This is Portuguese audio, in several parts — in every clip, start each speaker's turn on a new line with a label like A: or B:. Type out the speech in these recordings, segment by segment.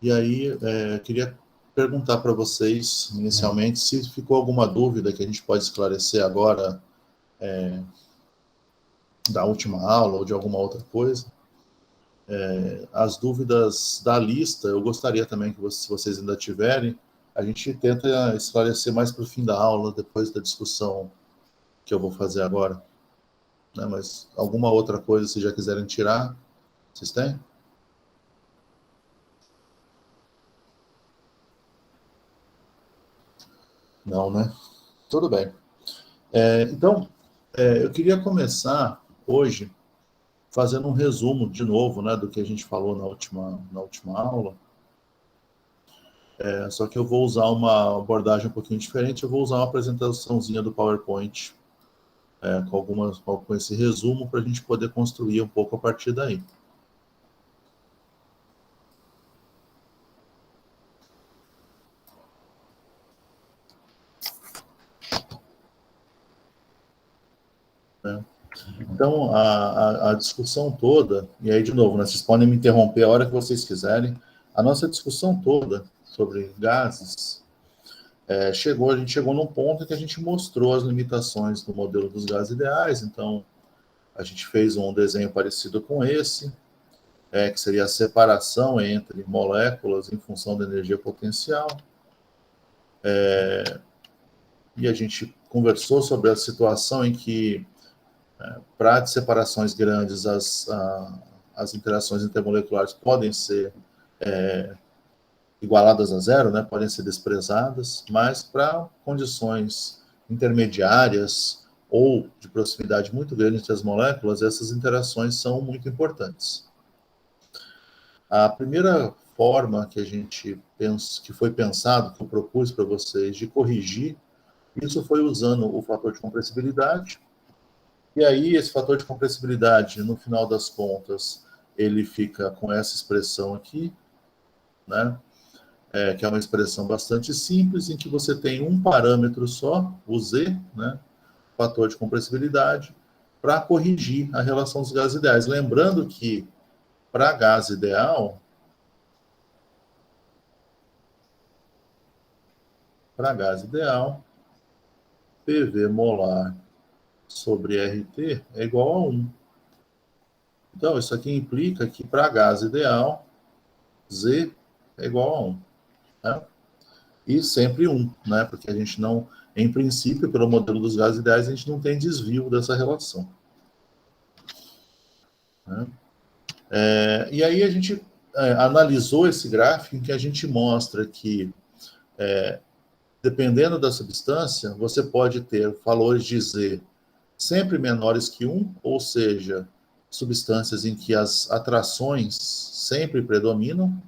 A: E aí, queria perguntar para vocês, inicialmente, se ficou alguma dúvida que a gente pode esclarecer agora, da última aula ou de alguma outra coisa. As dúvidas da lista, eu gostaria também que se vocês ainda tiverem, a gente tenta esclarecer mais para o fim da aula, depois da discussão que eu vou fazer agora. Né? Mas alguma outra coisa, se já quiserem tirar, vocês têm? Não, né? Tudo bem. Então, eu queria começar hoje fazendo um resumo, de novo, né, do que a gente falou na última aula. Só que eu vou usar uma abordagem um pouquinho diferente, eu vou usar uma apresentaçãozinha do PowerPoint, com esse resumo, para a gente poder construir um pouco a partir daí. Então, a discussão toda, e aí, de novo, né, vocês podem me interromper a hora que vocês quiserem, a nossa discussão toda sobre gases, a gente chegou num ponto em que a gente mostrou as limitações do modelo dos gases ideais. Então, a gente fez um desenho parecido com esse, que seria a separação entre moléculas em função da energia potencial. E a gente conversou sobre a situação em que, para separações grandes, as interações intermoleculares podem ser igualadas a zero, né? Podem ser desprezadas, mas para condições intermediárias ou de proximidade muito grande entre as moléculas, essas interações são muito importantes. A primeira forma que a gente que foi pensado, que eu propus para vocês, de corrigir, isso foi usando o fator de compressibilidade. E aí, esse fator de compressibilidade, no final das contas, ele fica com essa expressão aqui, né? Que é uma expressão bastante simples, em que você tem um parâmetro só, o Z, né? Fator de compressibilidade, para corrigir a relação dos gases ideais. Lembrando que, para gás ideal, PV molar sobre RT é igual a 1. Então, isso aqui implica que, para gás ideal, Z é igual a 1. Né? E sempre 1, né? Porque a gente não, em princípio, pelo modelo dos gases ideais, a gente não tem desvio dessa relação. Né? E aí a gente analisou esse gráfico em que a gente mostra que, dependendo da substância, você pode ter valores de Z sempre menores que 1, ou seja, substâncias em que as atrações sempre predominam.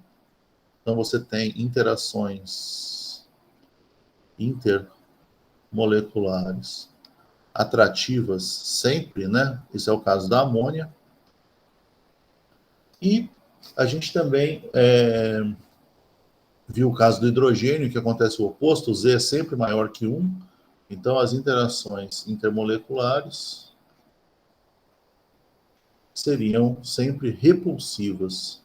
A: Então, você tem interações intermoleculares atrativas sempre, né? Esse é o caso da amônia. E a gente também viu o caso do hidrogênio, que acontece o oposto, o Z é sempre maior que 1. Então, as interações intermoleculares seriam sempre repulsivas.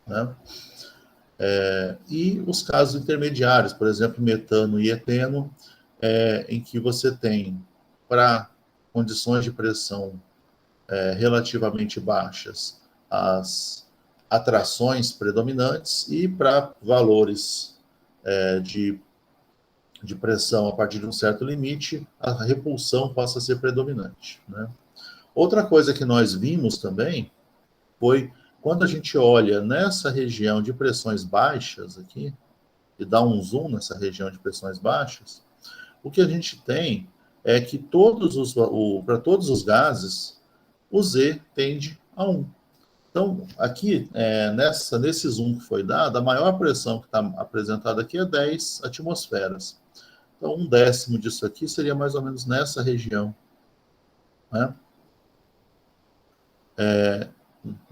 A: Né? E os casos intermediários, por exemplo, metano e eteno, em que você tem, para condições de pressão relativamente baixas, as atrações predominantes, e para valores de pressão a partir de um certo limite, a repulsão passa a ser predominante. Né? Outra coisa que nós vimos também foi, quando a gente olha nessa região de pressões baixas aqui, e dá um zoom nessa região de pressões baixas, o que a gente tem é que para todos os gases, o Z tende a 1. Então, aqui, nesse zoom que foi dado, a maior pressão que está apresentada aqui é 10 atmosferas. Então, 1/10 disso aqui seria mais ou menos nessa região. Né?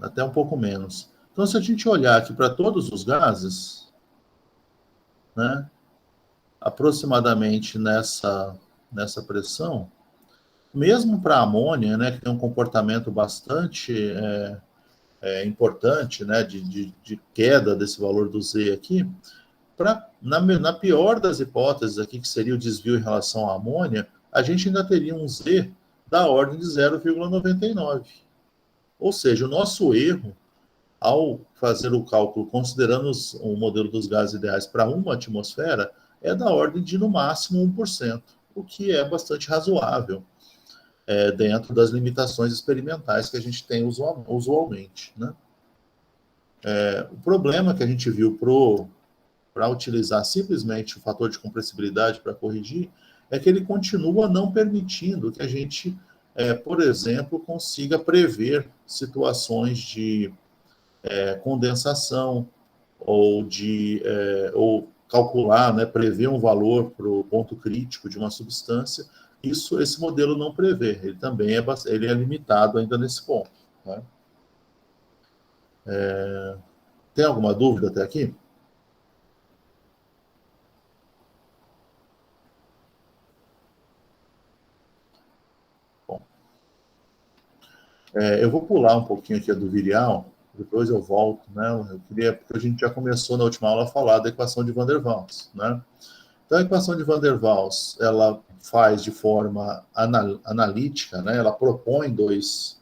A: Até um pouco menos. Então, se a gente olhar aqui para todos os gases, né, aproximadamente nessa pressão, Mesmo para a amônia, né, que tem um comportamento bastante importante, né, de queda desse valor do Z aqui, na pior das hipóteses aqui, que seria o desvio em relação à amônia, a gente ainda teria um Z da ordem de 0,99. Ou seja, o nosso erro, ao fazer o cálculo considerando o modelo dos gases ideais para uma atmosfera, é da ordem de, no máximo, 1%, o que é bastante razoável dentro das limitações experimentais que a gente tem usualmente. Né? O problema que a gente viu para utilizar simplesmente o fator de compressibilidade para corrigir é que ele continua não permitindo que a gente, por exemplo, consiga prever situações de condensação ou calcular, né, prever um valor para o ponto crítico de uma substância. Esse modelo não prevê. Ele também ele é limitado ainda nesse ponto. Né? Tem alguma dúvida até aqui? Bom, eu vou pular um pouquinho aqui a do virial, depois eu volto, né? Eu queria, porque a gente já começou na última aula a falar da equação de Van der Waals, né? Então, a equação de Van der Waals, ela faz de forma analítica, né? Ela propõe duas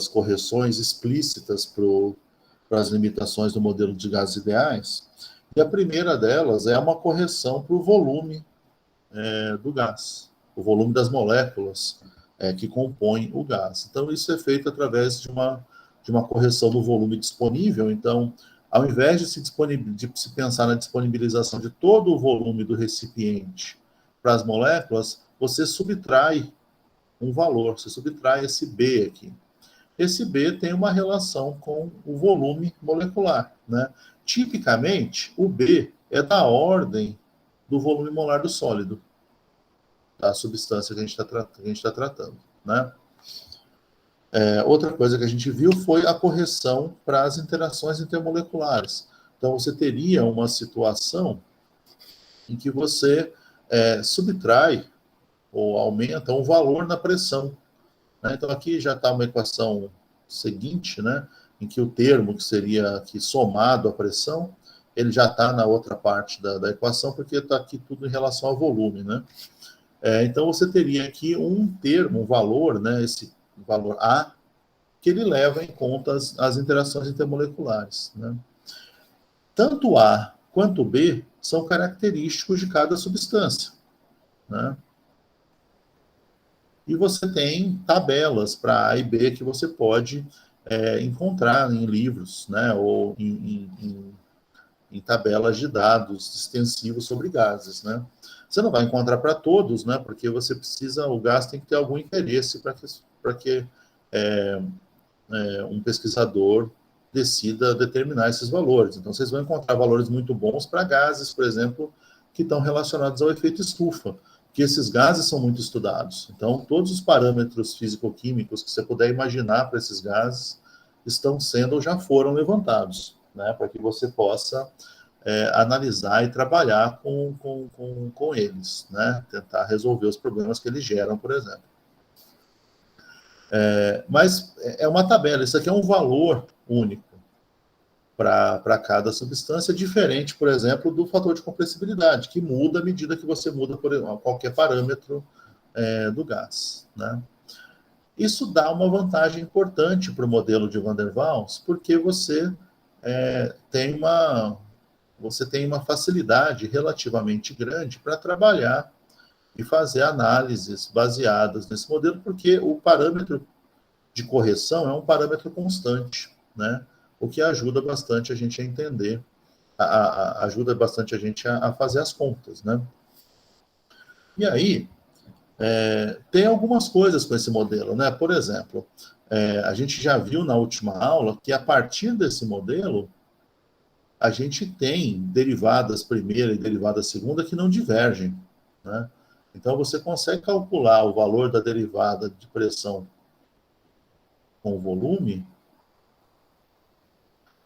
A: correções explícitas para as limitações do modelo de gases ideais. E a primeira delas é uma correção para o volume do gás, o volume das moléculas que compõem o gás. Então, isso é feito através de uma correção do volume disponível. Então, ao invés de se pensar na disponibilização de todo o volume do recipiente para as moléculas, você subtrai um valor, você subtrai esse B aqui. Esse B tem uma relação com o volume molecular. Né? Tipicamente, o B é da ordem do volume molar do sólido, da substância que a gente está tratando. Né? Outra coisa que a gente viu foi a correção para as interações intermoleculares. Então, você teria uma situação em que você subtrai ou aumenta um valor na pressão. Né? Então, aqui já está uma equação seguinte, né? Em que o termo que seria aqui somado à pressão, ele já está na outra parte da equação, porque está aqui tudo em relação ao volume. Né? Então, você teria aqui um termo, um valor, né? Esse valor A, que ele leva em conta as interações intermoleculares. Né? Tanto A quanto B são característicos de cada substância. Né? E você tem tabelas para A e B que você pode encontrar em livros, né? Ou em tabelas de dados extensivos sobre gases. Né? Você não vai encontrar para todos, né? Porque você precisa, o gás tem que ter algum interesse para que um pesquisador decida determinar esses valores. Então, vocês vão encontrar valores muito bons para gases, por exemplo, que estão relacionados ao efeito estufa, que esses gases são muito estudados. Então, todos os parâmetros físico-químicos que você puder imaginar para esses gases estão sendo ou já foram levantados, né, para que você possa analisar e trabalhar com eles, né, tentar resolver os problemas que eles geram, por exemplo. Mas é uma tabela, isso aqui é um valor único para cada substância, diferente, por exemplo, do fator de compressibilidade, que muda à medida que você muda por qualquer parâmetro do gás. Né? Isso dá uma vantagem importante para o modelo de Van der Waals, porque você tem uma facilidade relativamente grande para trabalhar e fazer análises baseadas nesse modelo, porque o parâmetro de correção é um parâmetro constante, né? O que ajuda bastante a gente a entender, ajuda bastante a gente a fazer as contas, né? E aí, tem algumas coisas com esse modelo, né? Por exemplo, a gente já viu na última aula que a partir desse modelo, a gente tem derivadas primeira e derivada segunda que não divergem, né? Então, você consegue calcular o valor da derivada de pressão com o volume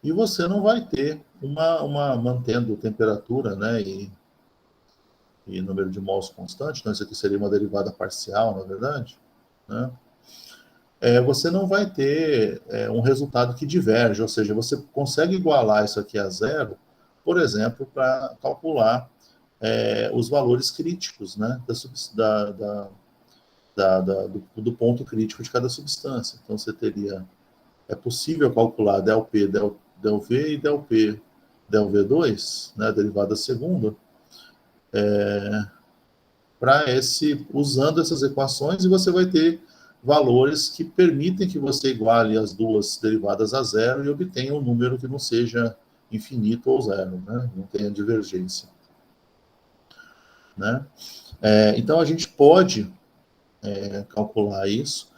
A: e você não vai ter mantendo temperatura, né, e número de mols constante, então isso aqui seria uma derivada parcial, na verdade, né? Você não vai ter um resultado que diverge, ou seja, você consegue igualar isso aqui a zero, por exemplo, para calcular os valores críticos, né, do ponto crítico de cada substância. Então, você teria, é possível calcular ΔP, ΔV e ΔP, ΔV2, né, a derivada segunda, usando essas equações, e você vai ter valores que permitem que você iguale as duas derivadas a zero e obtenha um número que não seja infinito ou zero, né? Não tenha divergência. Né? Então, a gente pode calcular isso.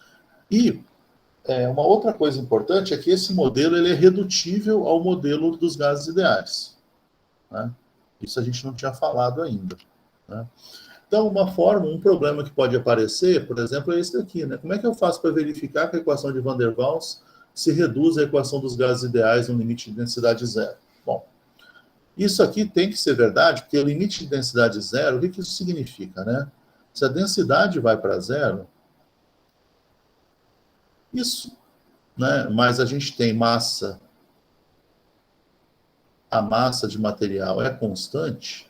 A: E uma outra coisa importante é que esse modelo ele é redutível ao modelo dos gases ideais. Né? Isso a gente não tinha falado ainda. Né? Então, um problema que pode aparecer, por exemplo, é esse daqui, né? Como é que eu faço para verificar que a equação de Van der Waals se reduz à equação dos gases ideais no limite de densidade zero? Bom, isso aqui tem que ser verdade, porque o limite de densidade zero, o que isso significa, né? Se a densidade vai para zero, isso, né? Mas a gente tem massa, a massa de material é constante,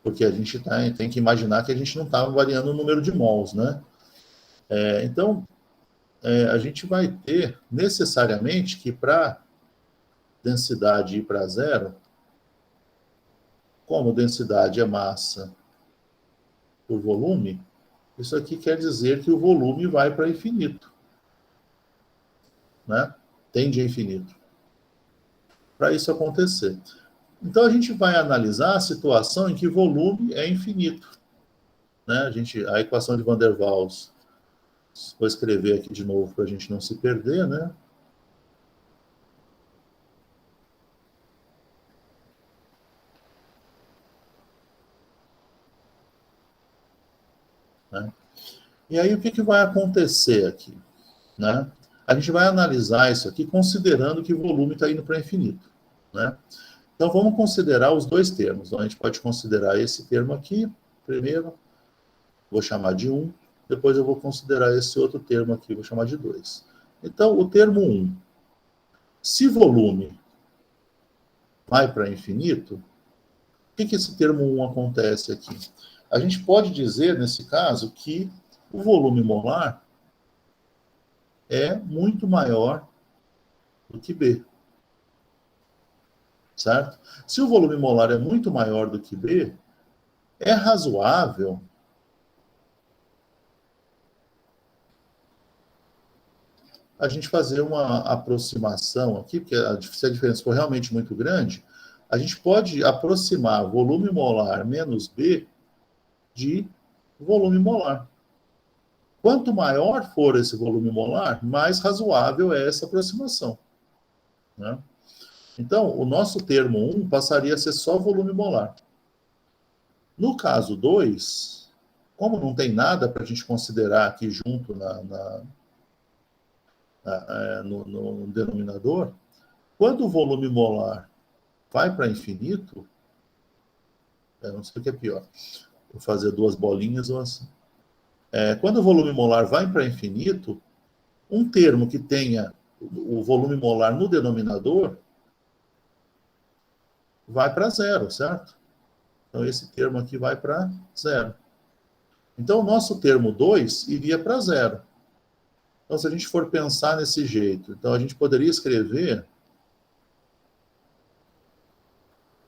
A: porque a gente tem que imaginar que a gente não está variando o número de mols, né? Então, a gente vai ter necessariamente que para densidade ir para zero, como densidade é massa por volume, isso aqui quer dizer que o volume vai para infinito, né? Tende a infinito. Para isso acontecer. Então, a gente vai analisar a situação em que volume é infinito. Né? A equação de Van der Waals, vou escrever aqui de novo para a gente não se perder, né? E aí, o que vai acontecer aqui? Né? A gente vai analisar isso aqui considerando que o volume está indo para infinito. Né? Então, vamos considerar os dois termos. Então, a gente pode considerar esse termo aqui, primeiro, vou chamar de 1, depois eu vou considerar esse outro termo aqui, vou chamar de 2. Então, o termo 1, se volume vai para infinito, o que esse termo 1 acontece aqui? A gente pode dizer, nesse caso, que o volume molar é muito maior do que B. Certo? Se o volume molar é muito maior do que B, é razoável a gente fazer uma aproximação aqui, porque se a diferença for realmente muito grande, a gente pode aproximar volume molar menos B de volume molar. Quanto maior for esse volume molar, mais razoável é essa aproximação. Né? Então, o nosso termo 1 passaria a ser só volume molar. No caso 2, como não tem nada para a gente considerar aqui junto no denominador, quando o volume molar vai para infinito, eu não sei o que é pior, vou fazer duas bolinhas ou assim. Quando o volume molar vai para infinito, um termo que tenha o volume molar no denominador vai para zero, certo? Então, esse termo aqui vai para zero. Então, o nosso termo 2 iria para zero. Então, se a gente for pensar nesse jeito, então a gente poderia escrever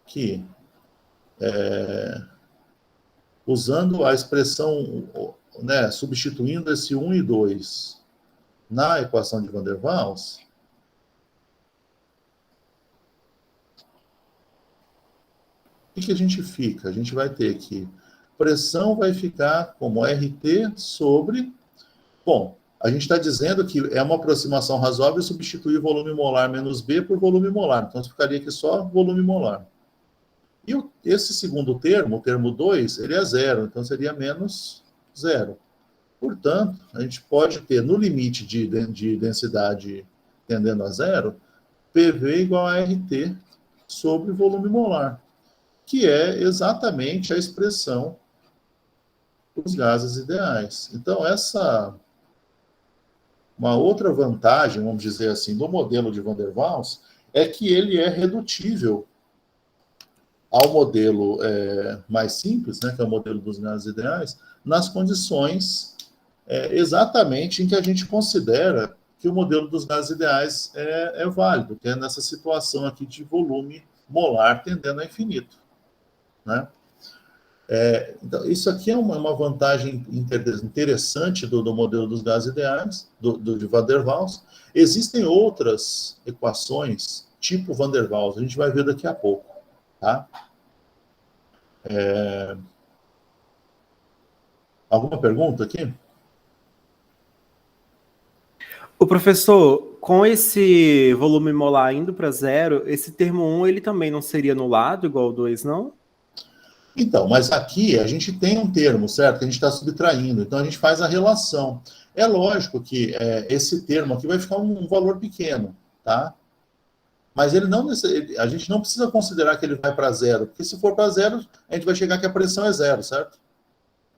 A: que, usando a expressão, né, substituindo esse 1 e 2 na equação de Van der Waals, o que a gente fica? A gente vai ter que pressão vai ficar como RT sobre... Bom, a gente está dizendo que é uma aproximação razoável substituir volume molar menos B por volume molar. Então, ficaria aqui só volume molar. E esse segundo termo, o termo 2, ele é zero. Então, seria menos zero. Portanto, a gente pode ter, no limite de densidade tendendo a zero, PV igual a RT sobre volume molar, que é exatamente a expressão dos gases ideais. Então, uma outra vantagem, vamos dizer assim, do modelo de Van der Waals é que ele é redutível ao modelo mais simples, né, que é o modelo dos gases ideais, nas condições exatamente em que a gente considera que o modelo dos gases ideais é válido, que é nessa situação aqui de volume molar tendendo a infinito, né? Então, isso aqui é uma vantagem interessante do modelo dos gases ideais, de Van der Waals. Existem outras equações, tipo Van der Waals, a gente vai ver daqui a pouco. Tá? Alguma pergunta aqui?
B: O professor, com esse volume molar indo para zero, esse termo 1 ele também não seria anulado igual o 2, não?
A: Então, mas aqui a gente tem um termo, certo? Que a gente está subtraindo. Então a gente faz a relação. É lógico que esse termo aqui vai ficar um valor pequeno, tá? Mas ele não, a gente não precisa considerar que ele vai para zero, porque se for para zero, a gente vai chegar que a pressão é zero, certo?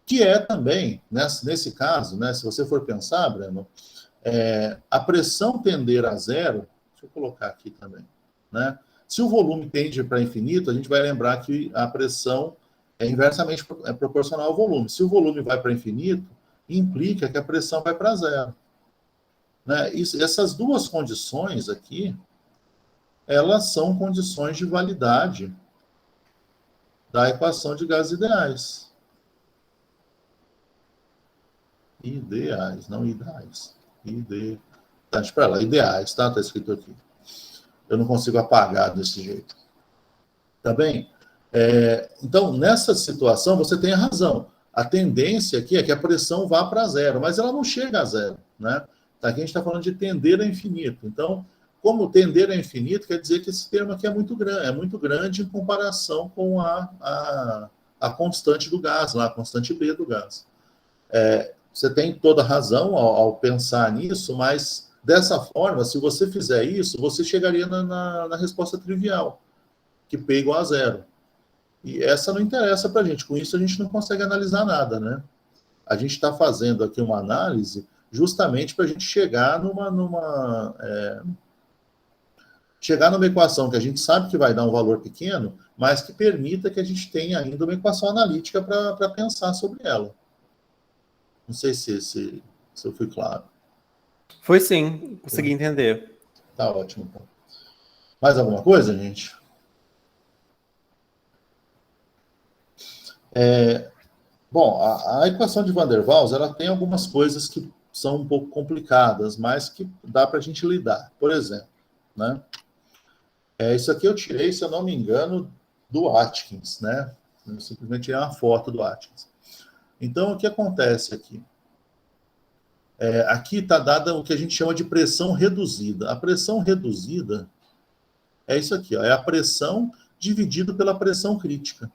A: Que é também, nesse caso, né, se você for pensar, Breno, a pressão tender a zero, deixa eu colocar aqui também, né? Se o volume tende para infinito, a gente vai lembrar que a pressão é inversamente proporcional ao volume. Se o volume vai para infinito, implica que a pressão vai para zero. Né? Essas duas condições aqui, elas são condições de validade da equação de gases ideais. Ideais, não ideais. Tá, espera lá, ideais, tá? Tá escrito aqui. Eu não consigo apagar desse jeito. Tá bem? Então, nessa situação, você tem a razão. A tendência aqui é que a pressão vá para zero, mas ela não chega a zero, né? Tá, aqui a gente está falando de tender a infinito. Então, como tender a infinito, quer dizer que esse termo aqui é muito grande em comparação com a constante do gás, lá, a constante B do gás. Você tem toda razão ao pensar nisso, mas dessa forma, se você fizer isso, você chegaria na resposta trivial, que P igual a zero. E essa não interessa para a gente. Com isso, a gente não consegue analisar nada, né? A gente está fazendo aqui uma análise justamente para a gente chegar chegar numa equação que a gente sabe que vai dar um valor pequeno, mas que permita que a gente tenha ainda uma equação analítica para pensar sobre ela. Não sei se eu fui claro.
B: Foi sim, consegui entender.
A: Tá ótimo. Então. Mais alguma coisa, gente? Bom, a equação de Van der Waals, ela tem algumas coisas que são um pouco complicadas, mas que dá para a gente lidar. Por exemplo, né? Isso aqui eu tirei, se eu não me engano, do Atkins, né? Eu simplesmente tirei uma foto do Atkins. Então, o que acontece aqui? Aqui está dada o que a gente chama de pressão reduzida. A pressão reduzida é isso aqui, ó, é a pressão dividido pela pressão crítica.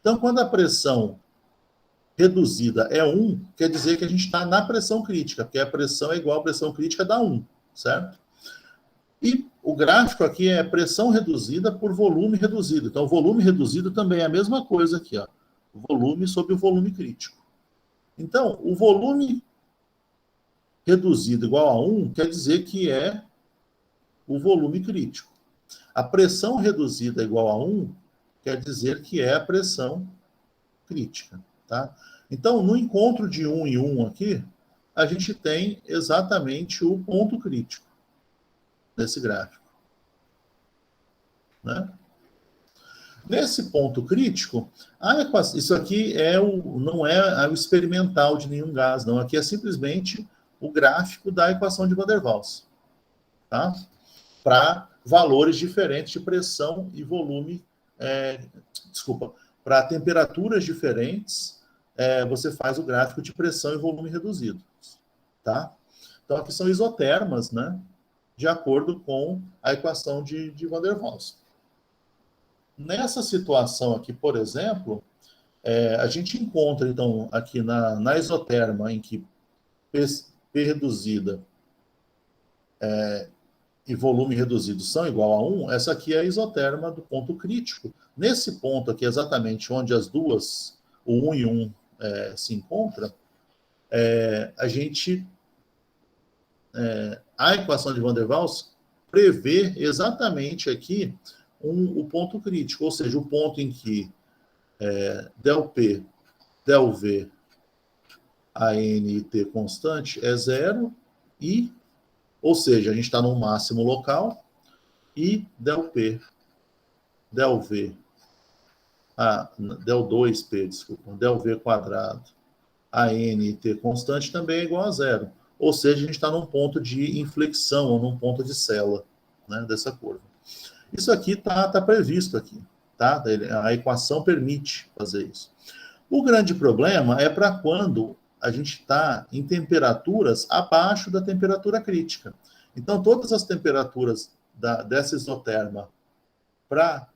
A: Então, quando a pressão reduzida é 1, quer dizer que a gente está na pressão crítica, porque a pressão é igual à pressão crítica dá 1, certo? E o gráfico aqui é pressão reduzida por volume reduzido. Então, volume reduzido também é a mesma coisa aqui, ó. Volume sobre o volume crítico. Então, o volume reduzido igual a 1 quer dizer que é o volume crítico. A pressão reduzida igual a 1 quer dizer que é a pressão crítica. Tá? Então, no encontro de 1 e 1 aqui, a gente tem exatamente o ponto crítico nesse gráfico. Né? Nesse ponto crítico, isso aqui não é o experimental de nenhum gás, não. Aqui é simplesmente o gráfico da equação de Van der Waals. Tá? Para valores diferentes de pressão e volume, para temperaturas diferentes, você faz o gráfico de pressão e volume reduzido. Tá? Então, aqui são isotermas, né? De acordo com a equação de Van der Waals. Nessa situação aqui, por exemplo, a gente encontra, então, aqui na isoterma, em que P reduzida e volume reduzido são igual a 1, essa aqui é a isoterma do ponto crítico, nesse ponto aqui, exatamente onde as duas, o 1 e 1, se encontram, a equação de Van der Waals prevê exatamente aqui o ponto crítico, ou seja, o ponto em que del P, del V, a N e T constante é zero, ou seja, a gente está no máximo local, e del P, del V, del 2P, desculpa, del V quadrado, a N e T constante também é igual a zero. Ou seja, a gente está num ponto de inflexão, ou num ponto de célula, né, dessa curva. Isso aqui está previsto aqui, tá? A equação permite fazer isso. O grande problema é para quando a gente está em temperaturas abaixo da temperatura crítica. Então, todas as temperaturas dessa isoterma para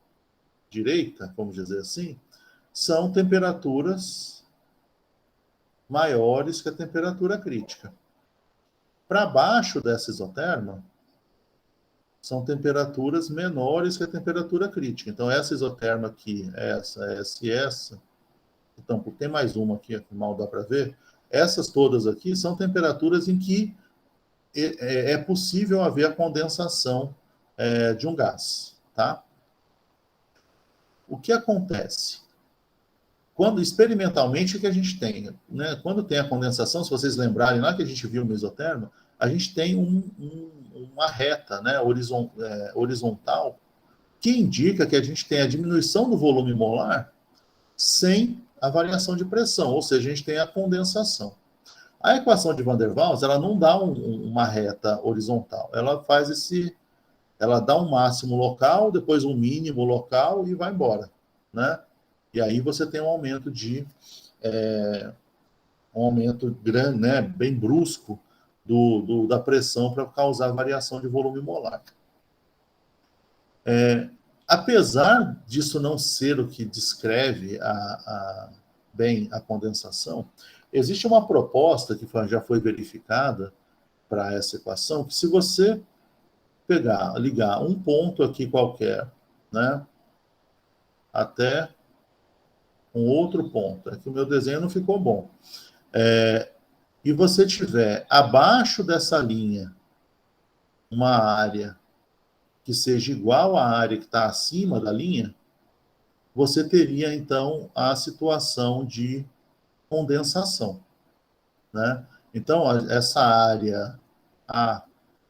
A: direita, vamos dizer assim, são temperaturas maiores que a temperatura crítica. Para baixo dessa isoterma, são temperaturas menores que a temperatura crítica. Então, essa isoterma aqui, essa e essa, então, tem mais uma aqui, que mal dá para ver, essas todas aqui são temperaturas em que é possível haver a condensação de um gás, tá? O que acontece? Quando, experimentalmente, o que a gente tem? Né? Quando tem a condensação, se vocês lembrarem, lá que a gente viu no isoterma, a gente tem uma reta, né, horizontal, que indica que a gente tem a diminuição do volume molar sem a variação de pressão, ou seja, a gente tem a condensação. A equação de Van der Waals, ela não dá uma reta horizontal, ela dá um máximo local, depois um mínimo local e vai embora, né? E aí você tem um aumento grande, né, bem brusco da pressão para causar variação de volume molar. Apesar disso não ser o que descreve bem a condensação, existe uma proposta que já foi verificada para essa equação, que se você ligar um ponto aqui qualquer, né, até um outro ponto, é que o meu desenho não ficou bom, e você tiver abaixo dessa linha uma área que seja igual à área que está acima da linha, você teria, então, a situação de condensação, né? Então, essa área A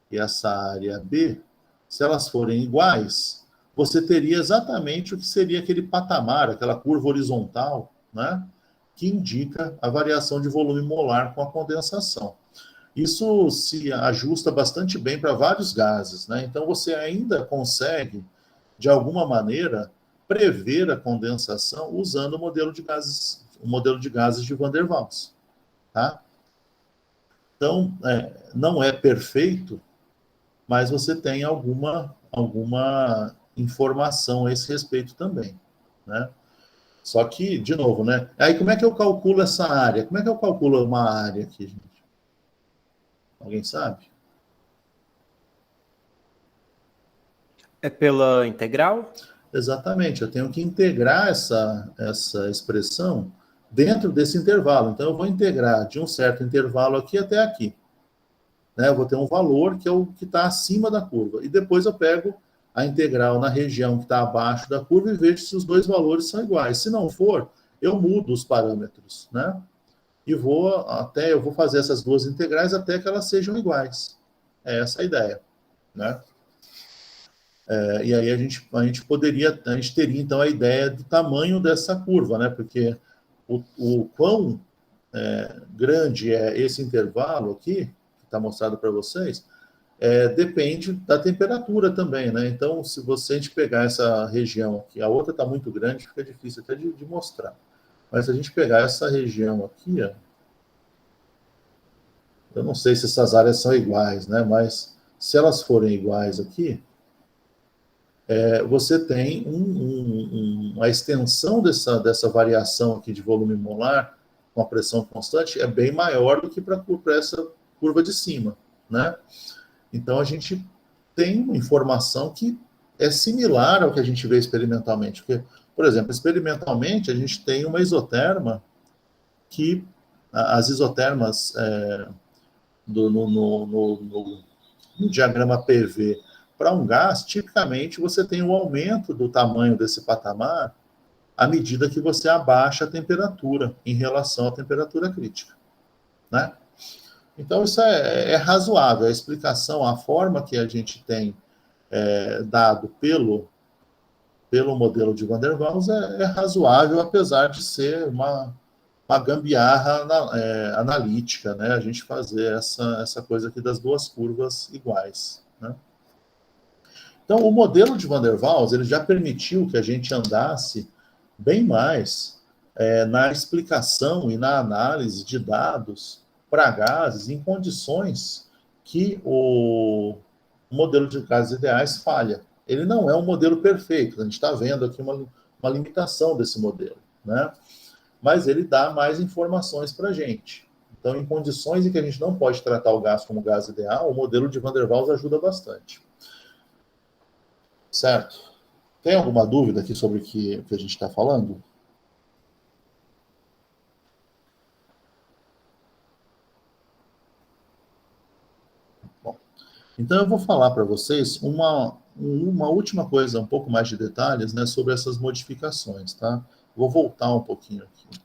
A: e essa área B, se elas forem iguais, você teria exatamente o que seria aquele patamar, aquela curva horizontal, né, que indica a variação de volume molar com a condensação. Isso se ajusta bastante bem para vários gases, né? Então, você ainda consegue, de alguma maneira, prever a condensação usando o modelo de gases de Van der Waals, tá? Então, não é perfeito, mas você tem alguma informação a esse respeito também, né? Só que, de novo, né? Aí, como é que eu calculo essa área? Como é que eu calculo uma área aqui, gente? Alguém sabe?
B: É pela integral?
A: Exatamente, eu tenho que integrar essa expressão dentro desse intervalo. Então, eu vou integrar de um certo intervalo aqui até aqui, né? Eu vou ter um valor que é o que está acima da curva. E depois eu pego a integral na região que está abaixo da curva e vejo se os dois valores são iguais. Se não for, eu mudo os parâmetros, né? E eu vou fazer essas duas integrais até que elas sejam iguais. É essa a ideia, né? E aí a gente teria então a ideia do tamanho dessa curva, né? Porque o quão grande é esse intervalo aqui, que está mostrado para vocês, depende da temperatura também, né? Então, se a gente pegar essa região aqui, a outra está muito grande, fica difícil até de mostrar. Mas se a gente pegar essa região aqui, ó, eu não sei se essas áreas são iguais, né? Mas se elas forem iguais aqui, você tem a extensão dessa variação aqui de volume molar com a pressão constante é bem maior do que para essa curva de cima, né? Então, a gente tem uma informação que é similar ao que a gente vê experimentalmente, porque Por exemplo, experimentalmente, a gente tem uma isoterma que as isotermas no diagrama PV para um gás, tipicamente você tem um aumento do tamanho desse patamar à medida que você abaixa a temperatura em relação à temperatura crítica, né? Então, isso é razoável. A explicação, a forma que a gente tem dado pelo modelo de Van der Waals é razoável, apesar de ser uma gambiarra analítica, né? A gente fazer essa coisa aqui das duas curvas iguais, né? Então, o modelo de Van der Waals ele já permitiu que a gente andasse bem mais na explicação e na análise de dados para gases em condições que o modelo de gases ideais falha. Ele não é um modelo perfeito, a gente está vendo aqui uma limitação desse modelo, né? Mas ele dá mais informações para a gente. Então, em condições em que a gente não pode tratar o gás como gás ideal, o modelo de Van der Waals ajuda bastante. Certo? Tem alguma dúvida aqui sobre o que a gente está falando? Bom, então eu vou falar para vocês uma última coisa, um pouco mais de detalhes, né, sobre essas modificações, tá? Vou voltar um pouquinho aqui.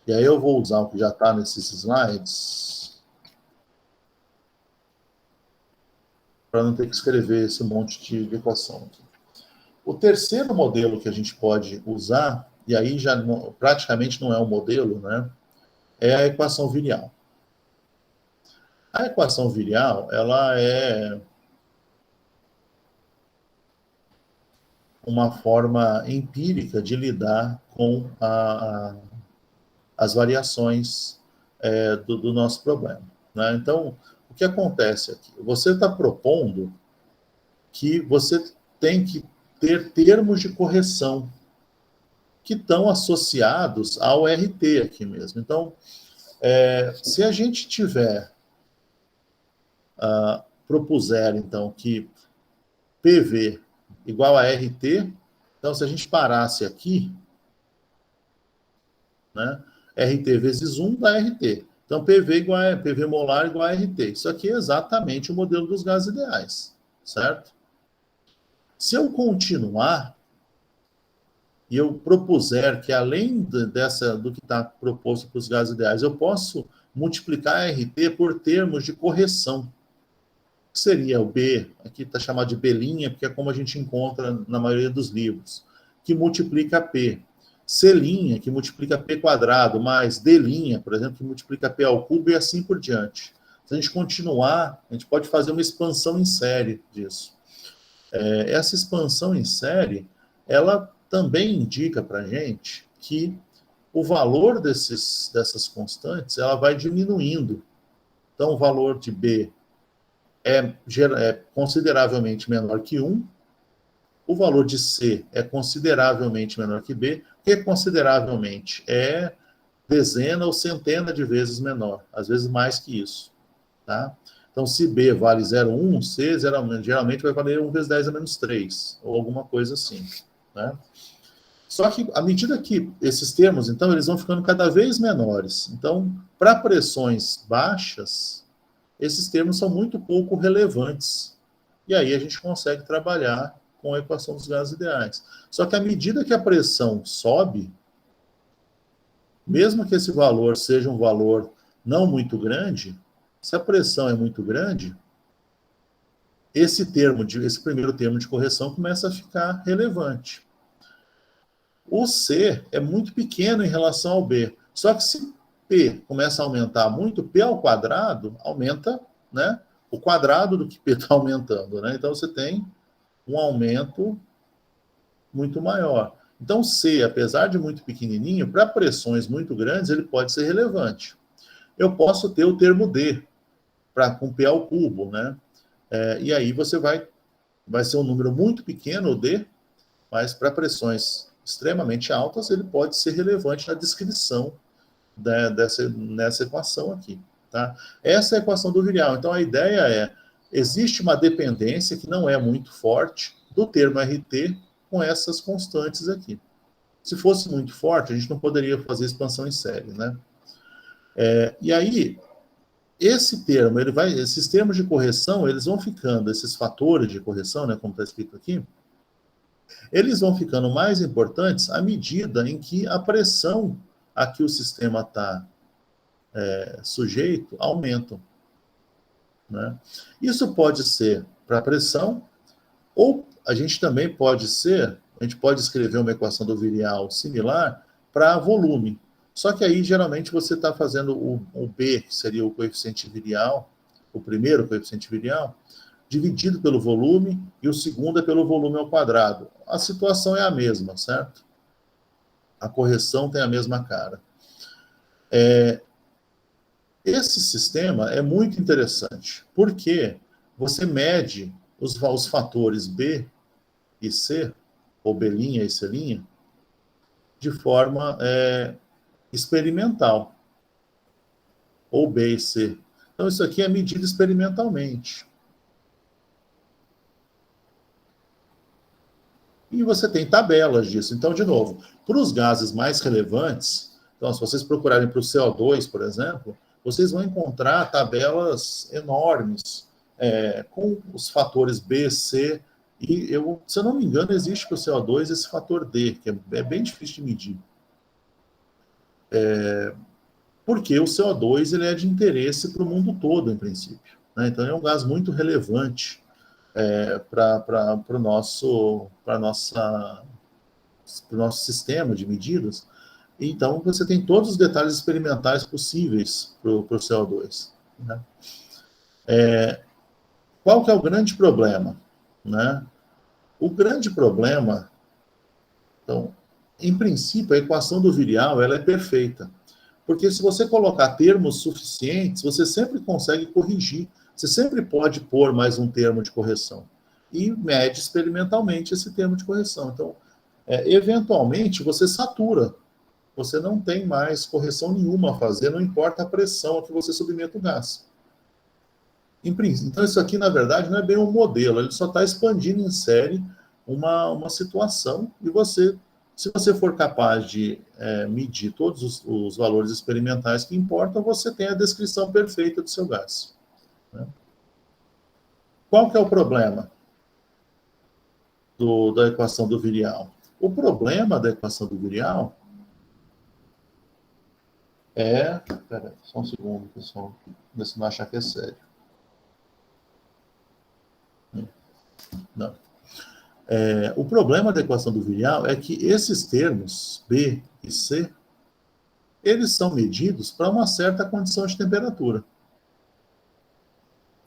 A: E aí eu vou usar o que já está nesses slides para não ter que escrever esse monte de equação aqui. O terceiro modelo que a gente pode usar, e aí já praticamente não é um modelo, né, é a equação virial. A equação virial, ela é uma forma empírica de lidar com as variações do nosso problema, né? Então, o que acontece aqui? Você está propondo que você tem que ter termos de correção que estão associados ao RT aqui mesmo. Então, se a gente tiver, propuser, então, que PV igual a RT, então, se a gente parasse aqui, né, RT vezes 1 dá RT. Então, PV molar igual a RT. Isso aqui é exatamente o modelo dos gases ideais, certo? Se eu continuar e eu propuser que, além do que está proposto para os gases ideais, eu posso multiplicar RT por termos de correção, que seria o B, aqui está chamado de B', porque é como a gente encontra na maioria dos livros, que multiplica P. C', que multiplica P quadrado, mais D', por exemplo, que multiplica P ao cubo e assim por diante. Se a gente continuar, a gente pode fazer uma expansão em série disso. Essa expansão em série, ela também indica para a gente que o valor dessas constantes ela vai diminuindo. Então, o valor de B é consideravelmente menor que 1, o valor de C é consideravelmente menor que B, que consideravelmente é dezena ou centena de vezes menor, às vezes mais que isso, tá? Então, se B vale 0,1, C geralmente vai valer 1 vezes 10 a menos 3, ou alguma coisa assim, né? Só que, à medida que esses termos, então, eles vão ficando cada vez menores. Então, para pressões baixas, esses termos são muito pouco relevantes. E aí a gente consegue trabalhar com a equação dos gases ideais. Só que à medida que a pressão sobe, mesmo que esse valor seja um valor não muito grande, se a pressão é muito grande, esse primeiro termo de correção começa a ficar relevante. O C é muito pequeno em relação ao B. Só que se P começa a aumentar muito, P ao quadrado aumenta, né, o quadrado do que P está aumentando, né? Então você tem um aumento muito maior. Então C, apesar de muito pequenininho, para pressões muito grandes, ele pode ser relevante. Eu posso ter o termo D, com P ao cubo, né? E aí você vai ser um número muito pequeno, o D, mas para pressões extremamente altas, ele pode ser relevante na descrição nessa equação aqui, tá? Essa é a equação do virial. Então, a ideia existe uma dependência que não é muito forte do termo RT com essas constantes aqui, Se fosse muito forte, a gente não poderia fazer expansão em série, né? E aí, esse termo, esses termos de correção, eles vão ficando, esses fatores de correção, né, como está escrito aqui, eles vão ficando mais importantes à medida em que a pressão a que o sistema está sujeito aumentam, né? Isso pode ser para pressão, ou a gente também a gente pode escrever uma equação do virial similar para volume. Só que aí, geralmente, você está fazendo o B, que seria o coeficiente virial, o primeiro coeficiente virial, dividido pelo volume, e o segundo é pelo volume ao quadrado. A situação é a mesma, certo? A correção tem a mesma cara. Esse sistema é muito interessante, porque você mede os fatores B e C, ou B' e C', de forma experimental, ou B e C. Então, isso aqui é medido experimentalmente. E você tem tabelas disso. Então, de novo, para os gases mais relevantes, então, se vocês procurarem para o CO2, por exemplo, vocês vão encontrar tabelas enormes com os fatores B, C, e, se eu não me engano, existe para o CO2 esse fator D, que é bem difícil de medir. Porque o CO2 ele é de interesse para o mundo todo, em princípio, né? Então, é um gás muito relevante para o nosso sistema de medidas. Então, você tem todos os detalhes experimentais possíveis para o CO2. Né? Qual que é o grande problema? Né? O grande problema, então, em princípio, a equação do virial ela é perfeita. Porque se você colocar termos suficientes, você sempre consegue corrigir. Você sempre pode pôr mais um termo de correção. E mede experimentalmente esse termo de correção. Então, eventualmente, você satura. Você não tem mais correção nenhuma a fazer, não importa a pressão a que você submeta o gás. Então, isso aqui, na verdade, não é bem um modelo, ele só está expandindo em série uma situação, e você, se você for capaz de medir todos os valores experimentais que importam, você tem a descrição perfeita do seu gás. Né? Qual que é o problema da equação do virial? O problema da equação do virial Espera, só um segundo, pessoal. Ver se não achar que é sério. Não. O problema da equação do virial é que esses termos, B e C, eles são medidos para uma certa condição de temperatura.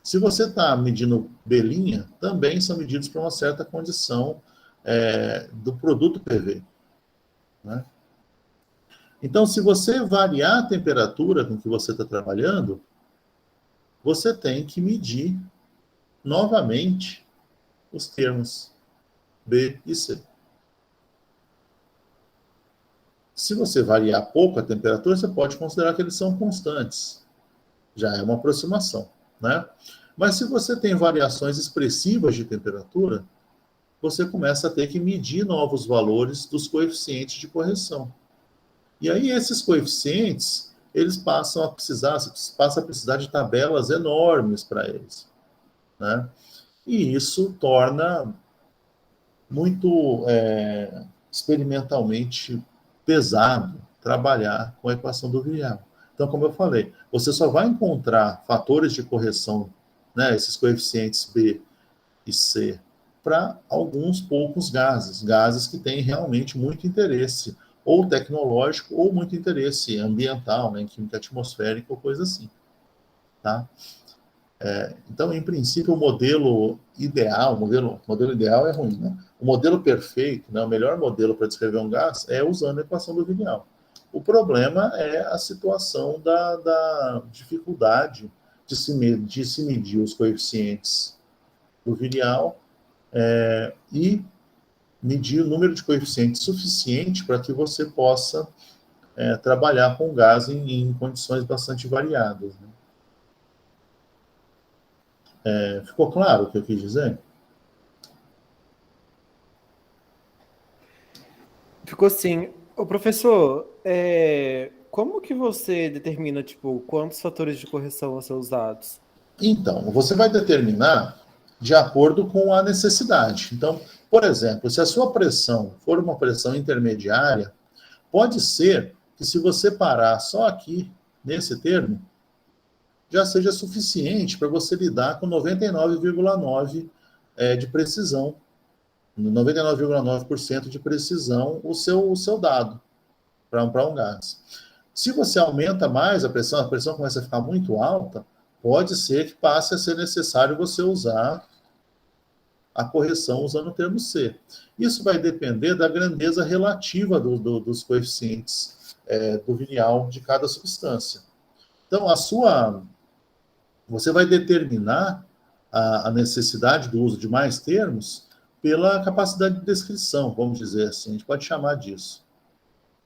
A: Se você está medindo B', também são medidos para uma certa condição do produto PV. Né? Então, se você variar a temperatura com que você está trabalhando, você tem que medir novamente os termos B e C. Se você variar pouco a temperatura, você pode considerar que eles são constantes. Já é uma aproximação, né? Mas se você tem variações expressivas de temperatura, você começa a ter que medir novos valores dos coeficientes de correção. E aí esses coeficientes, eles passam a precisar de tabelas enormes para eles, né? E isso torna muito experimentalmente pesado trabalhar com a equação do virial. Então, como eu falei, você só vai encontrar fatores de correção, né, esses coeficientes B e C, para alguns poucos gases que têm realmente muito interesse, ou tecnológico, ou muito interesse ambiental, né, em química atmosférica, ou coisa assim. Tá? Então, em princípio, o modelo ideal, modelo ideal é ruim, né? O modelo perfeito, né, o melhor modelo para descrever um gás é usando a equação do virial. O problema é a situação da dificuldade de se medir os coeficientes do virial e medir o número de coeficientes suficiente para que você possa trabalhar com gás em condições bastante variadas. Né? Ficou claro o que eu quis dizer?
B: Ficou assim. O professor, como que você determina, tipo, quantos fatores de correção vão ser usados?
A: Então, você vai determinar de acordo com a necessidade. Então, por exemplo, se a sua pressão for uma pressão intermediária, pode ser que se você parar só aqui, nesse termo, já seja suficiente para você lidar com 99,9% de precisão, 99,9% de precisão o seu dado para um gás. Se você aumenta mais a pressão começa a ficar muito alta, pode ser que passe a ser necessário você usar a correção usando o termo C. Isso vai depender da grandeza relativa dos coeficientes do vinial de cada substância. Então, você vai determinar a necessidade do uso de mais termos pela capacidade de descrição, vamos dizer assim, a gente pode chamar disso,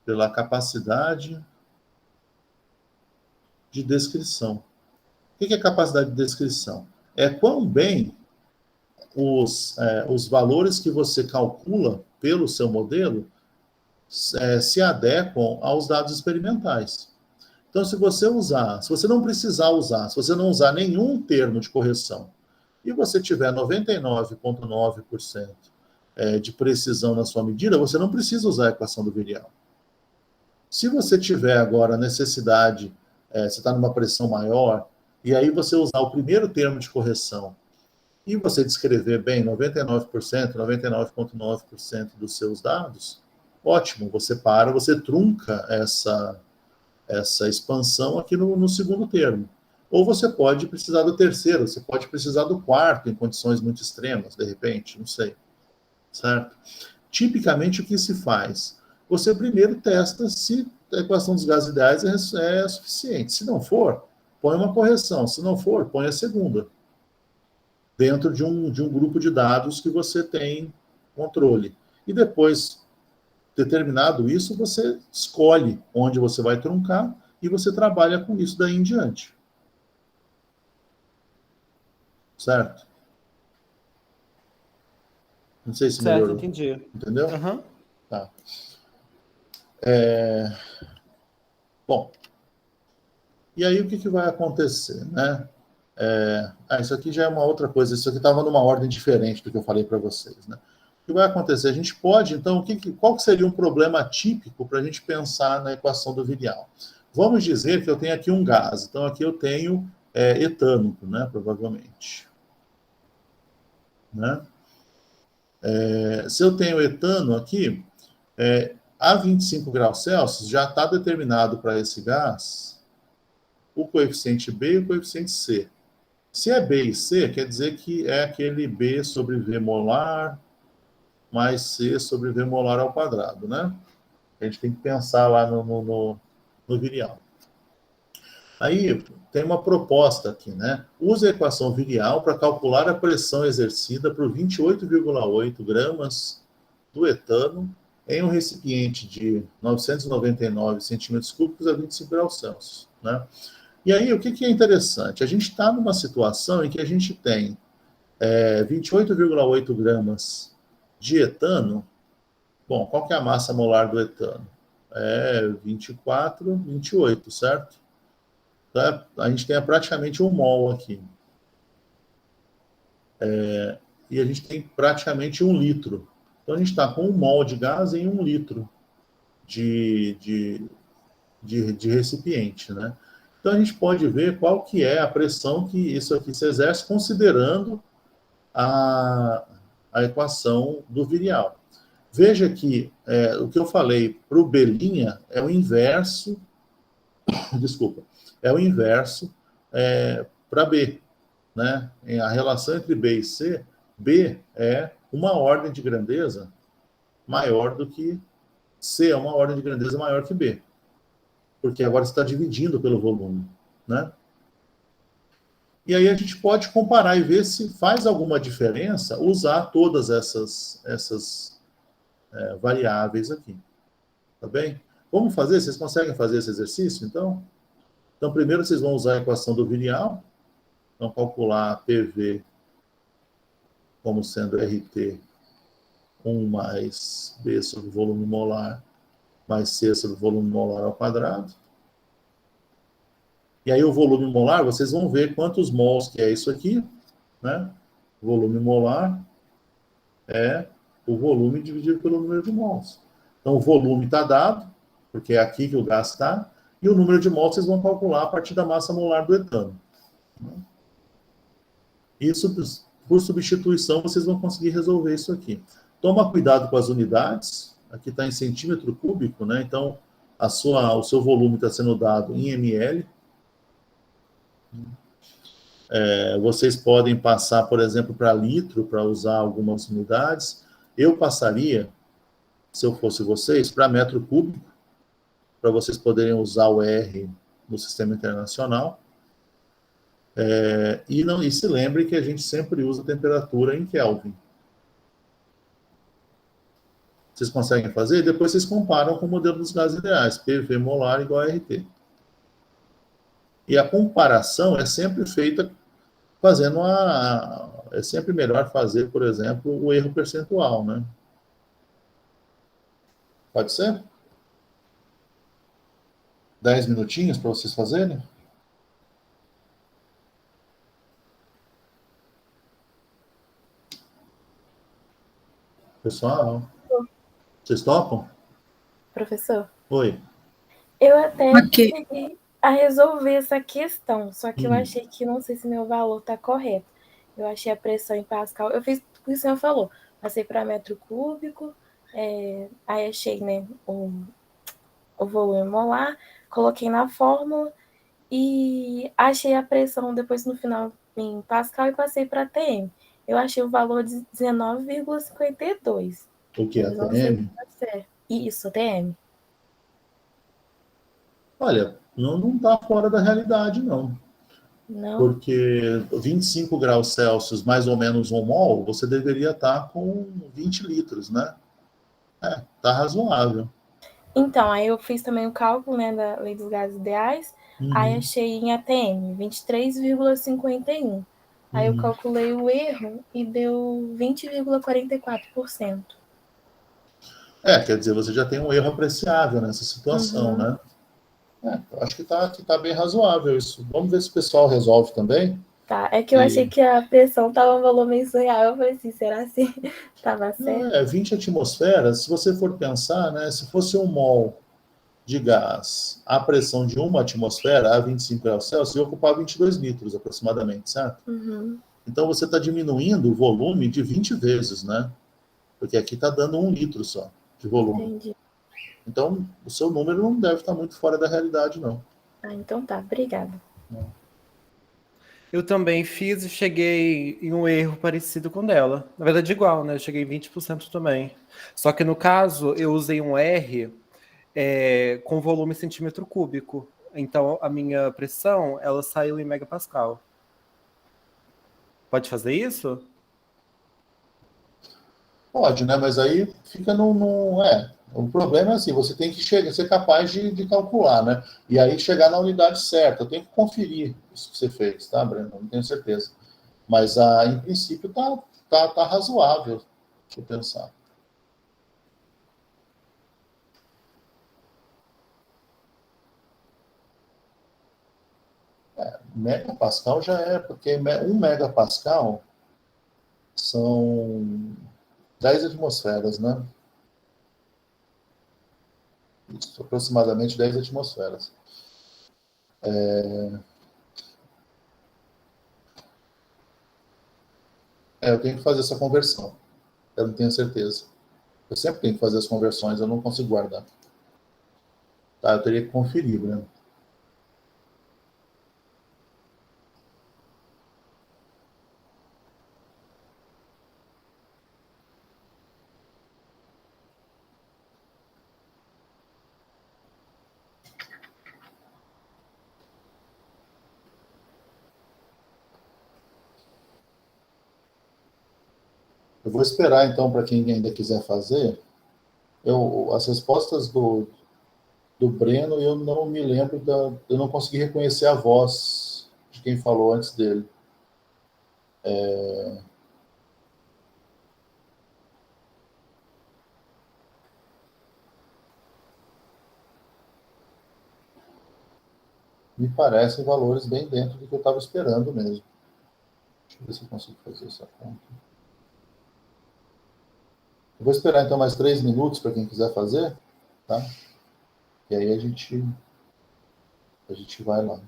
A: pela capacidade de descrição. O que é capacidade de descrição? É quão bem os valores que você calcula pelo seu modelo se adequam aos dados experimentais. Então, se você não precisar usar, se você não usar nenhum termo de correção, e você tiver 99,9% de precisão na sua medida, você não precisa usar a equação do virial. Se você tiver agora necessidade, você está numa pressão maior, e aí você usar o primeiro termo de correção, e você descrever bem 99%, 99,9% dos seus dados, ótimo, você trunca essa expansão aqui no segundo termo. Ou você pode precisar do terceiro, você pode precisar do quarto em condições muito extremas, de repente, não sei. Certo? Tipicamente, o que se faz? Você primeiro testa se a equação dos gases ideais é suficiente. Se não for, põe uma correção. Se não for, põe a segunda. Dentro de um grupo de dados que você tem controle. E depois, determinado isso, você escolhe onde você vai truncar e você trabalha com isso daí em diante. Certo? Não sei se
B: Certo,
A: melhorou.
B: entendi.
A: Entendeu?
B: Uhum.
A: Tá. Bom, e aí o que vai acontecer, né? Isso aqui já é uma outra coisa, isso aqui estava numa ordem diferente do que eu falei para vocês, né? O que vai acontecer? A gente pode, então, qual que seria um problema típico para a gente pensar na equação do virial? Vamos dizer que eu tenho aqui um gás, então aqui eu tenho etano, né, provavelmente. Né? Se eu tenho etano aqui, a 25 graus Celsius já está determinado para esse gás o coeficiente B e o coeficiente C. Se é B e C, quer dizer que é aquele B sobre V molar mais C sobre V molar ao quadrado, né? A gente tem que pensar lá no virial. Aí tem uma proposta aqui, né? Use a equação virial para calcular a pressão exercida por 28,8 gramas do etano em um recipiente de 999 centímetros cúbicos a 25 graus Celsius, né? E aí, o que é interessante? A gente está numa situação em que a gente tem 28,8 gramas de etano. Bom, qual que é a massa molar do etano? 24, 28, certo? Então, a gente tem praticamente 1 mol aqui. E a gente tem praticamente 1 litro. Então, a gente está com 1 mol de gás em 1 litro de recipiente, né? Então, a gente pode ver qual que é a pressão que isso aqui se exerce, considerando a equação do virial. Veja que o que eu falei para o B' é o inverso, desculpa, é o inverso para B, né? A relação entre B e C, B é uma ordem de grandeza maior do que C, é uma ordem de grandeza maior que B, porque agora você está dividindo pelo volume, né? E aí a gente pode comparar e ver se faz alguma diferença usar todas essas variáveis aqui. Tá bem? Como fazer? Vocês conseguem fazer esse exercício, então? Então, primeiro vocês vão usar a equação do virial, vão calcular PV como sendo RT 1 mais B sobre o volume molar, mais C sobre o volume molar ao quadrado. E aí o volume molar, vocês vão ver quantos mols que é isso aqui, né? O volume molar é o volume dividido pelo número de mols. Então o volume está dado, porque é aqui que o gás está, e o número de mols vocês vão calcular a partir da massa molar do etano. Isso, por substituição, vocês vão conseguir resolver isso aqui. Toma cuidado com as unidades, aqui está em centímetro cúbico, né? Então o seu volume está sendo dado em ml. Vocês podem passar, por exemplo, para litro, para usar algumas unidades. Eu passaria, se eu fosse vocês, para metro cúbico, para vocês poderem usar o R no sistema internacional. E se lembre que a gente sempre usa a temperatura em Kelvin. Vocês conseguem fazer? Depois vocês comparam com o modelo dos gases ideais, PV molar igual a RT. E a comparação é sempre feita fazendo é sempre melhor fazer, por exemplo, o erro percentual, né? Pode ser? 10 minutinhos para vocês fazerem? Pessoal, vocês topam?
C: Professor,
A: Oi.
C: eu até
D: Ok.
C: cheguei a resolver essa questão, só que eu achei que, não sei se meu valor está correto. Eu achei a pressão em Pascal, eu fiz o que o senhor falou, passei para metro cúbico, aí achei, né, o volume molar, coloquei na fórmula e achei a pressão depois no final em Pascal e passei para TM. Eu achei o valor de 19,52.
A: O que é
C: Mas não sei
A: TM?
C: se tá certo. Isso, TM.
A: Olha, não está fora da realidade, não.
C: Não.
A: Porque 25 graus Celsius, mais ou menos 1 mol, você deveria estar com 20 litros, né? Tá razoável.
C: Então, aí eu fiz também o cálculo, né, da lei dos gases ideais, aí achei em ATM 23,51. Aí eu calculei o erro e deu 20,44%.
A: Quer dizer, você já tem um erro apreciável nessa situação, né? Acho que tá bem razoável isso. Vamos ver se o pessoal resolve também.
C: Tá, é que eu achei que a pressão estava um volume surreal. Eu falei assim, será que estava certo?
A: 20 atmosferas, se você for pensar, né? Se fosse 1 mol de gás, a pressão de uma atmosfera a 25 graus Celsius, ia ocupar 22 litros aproximadamente, certo? Então você está diminuindo o volume de 20 vezes, né? Porque aqui está dando 1 litro só de volume.
C: Entendi.
A: Então, o seu número não deve estar muito fora da realidade, não.
C: Então tá, obrigada.
B: Eu também fiz e cheguei em um erro parecido com o dela. Na verdade, igual, né? Eu cheguei em 20% também. Só que no caso, eu usei um R com volume centímetro cúbico. Então, a minha pressão, ela saiu em megapascal. Pode fazer isso?
A: Pode, né? Mas aí fica O problema é assim, você tem que ser capaz de calcular, né? E aí chegar na unidade certa. Eu tenho que conferir isso que você fez, tá, Breno? Não tenho certeza. Mas, em princípio, tá razoável, deixa eu pensar. Megapascal já é, porque 1 megapascal são 10 atmosferas, né? Isso, aproximadamente 10 atmosferas. Eu tenho que fazer essa conversão. Eu não tenho certeza. Eu sempre tenho que fazer as conversões, eu não consigo guardar. Tá, eu teria que conferir, né? Eu vou esperar, então, para quem ainda quiser fazer. As respostas do Breno, eu não me lembro, eu não consegui reconhecer a voz de quem falou antes dele. Me parecem valores bem dentro do que eu estava esperando mesmo. Deixa eu ver se eu consigo fazer essa conta. Eu vou esperar então mais 3 minutos para quem quiser fazer, tá? E aí a gente vai lá.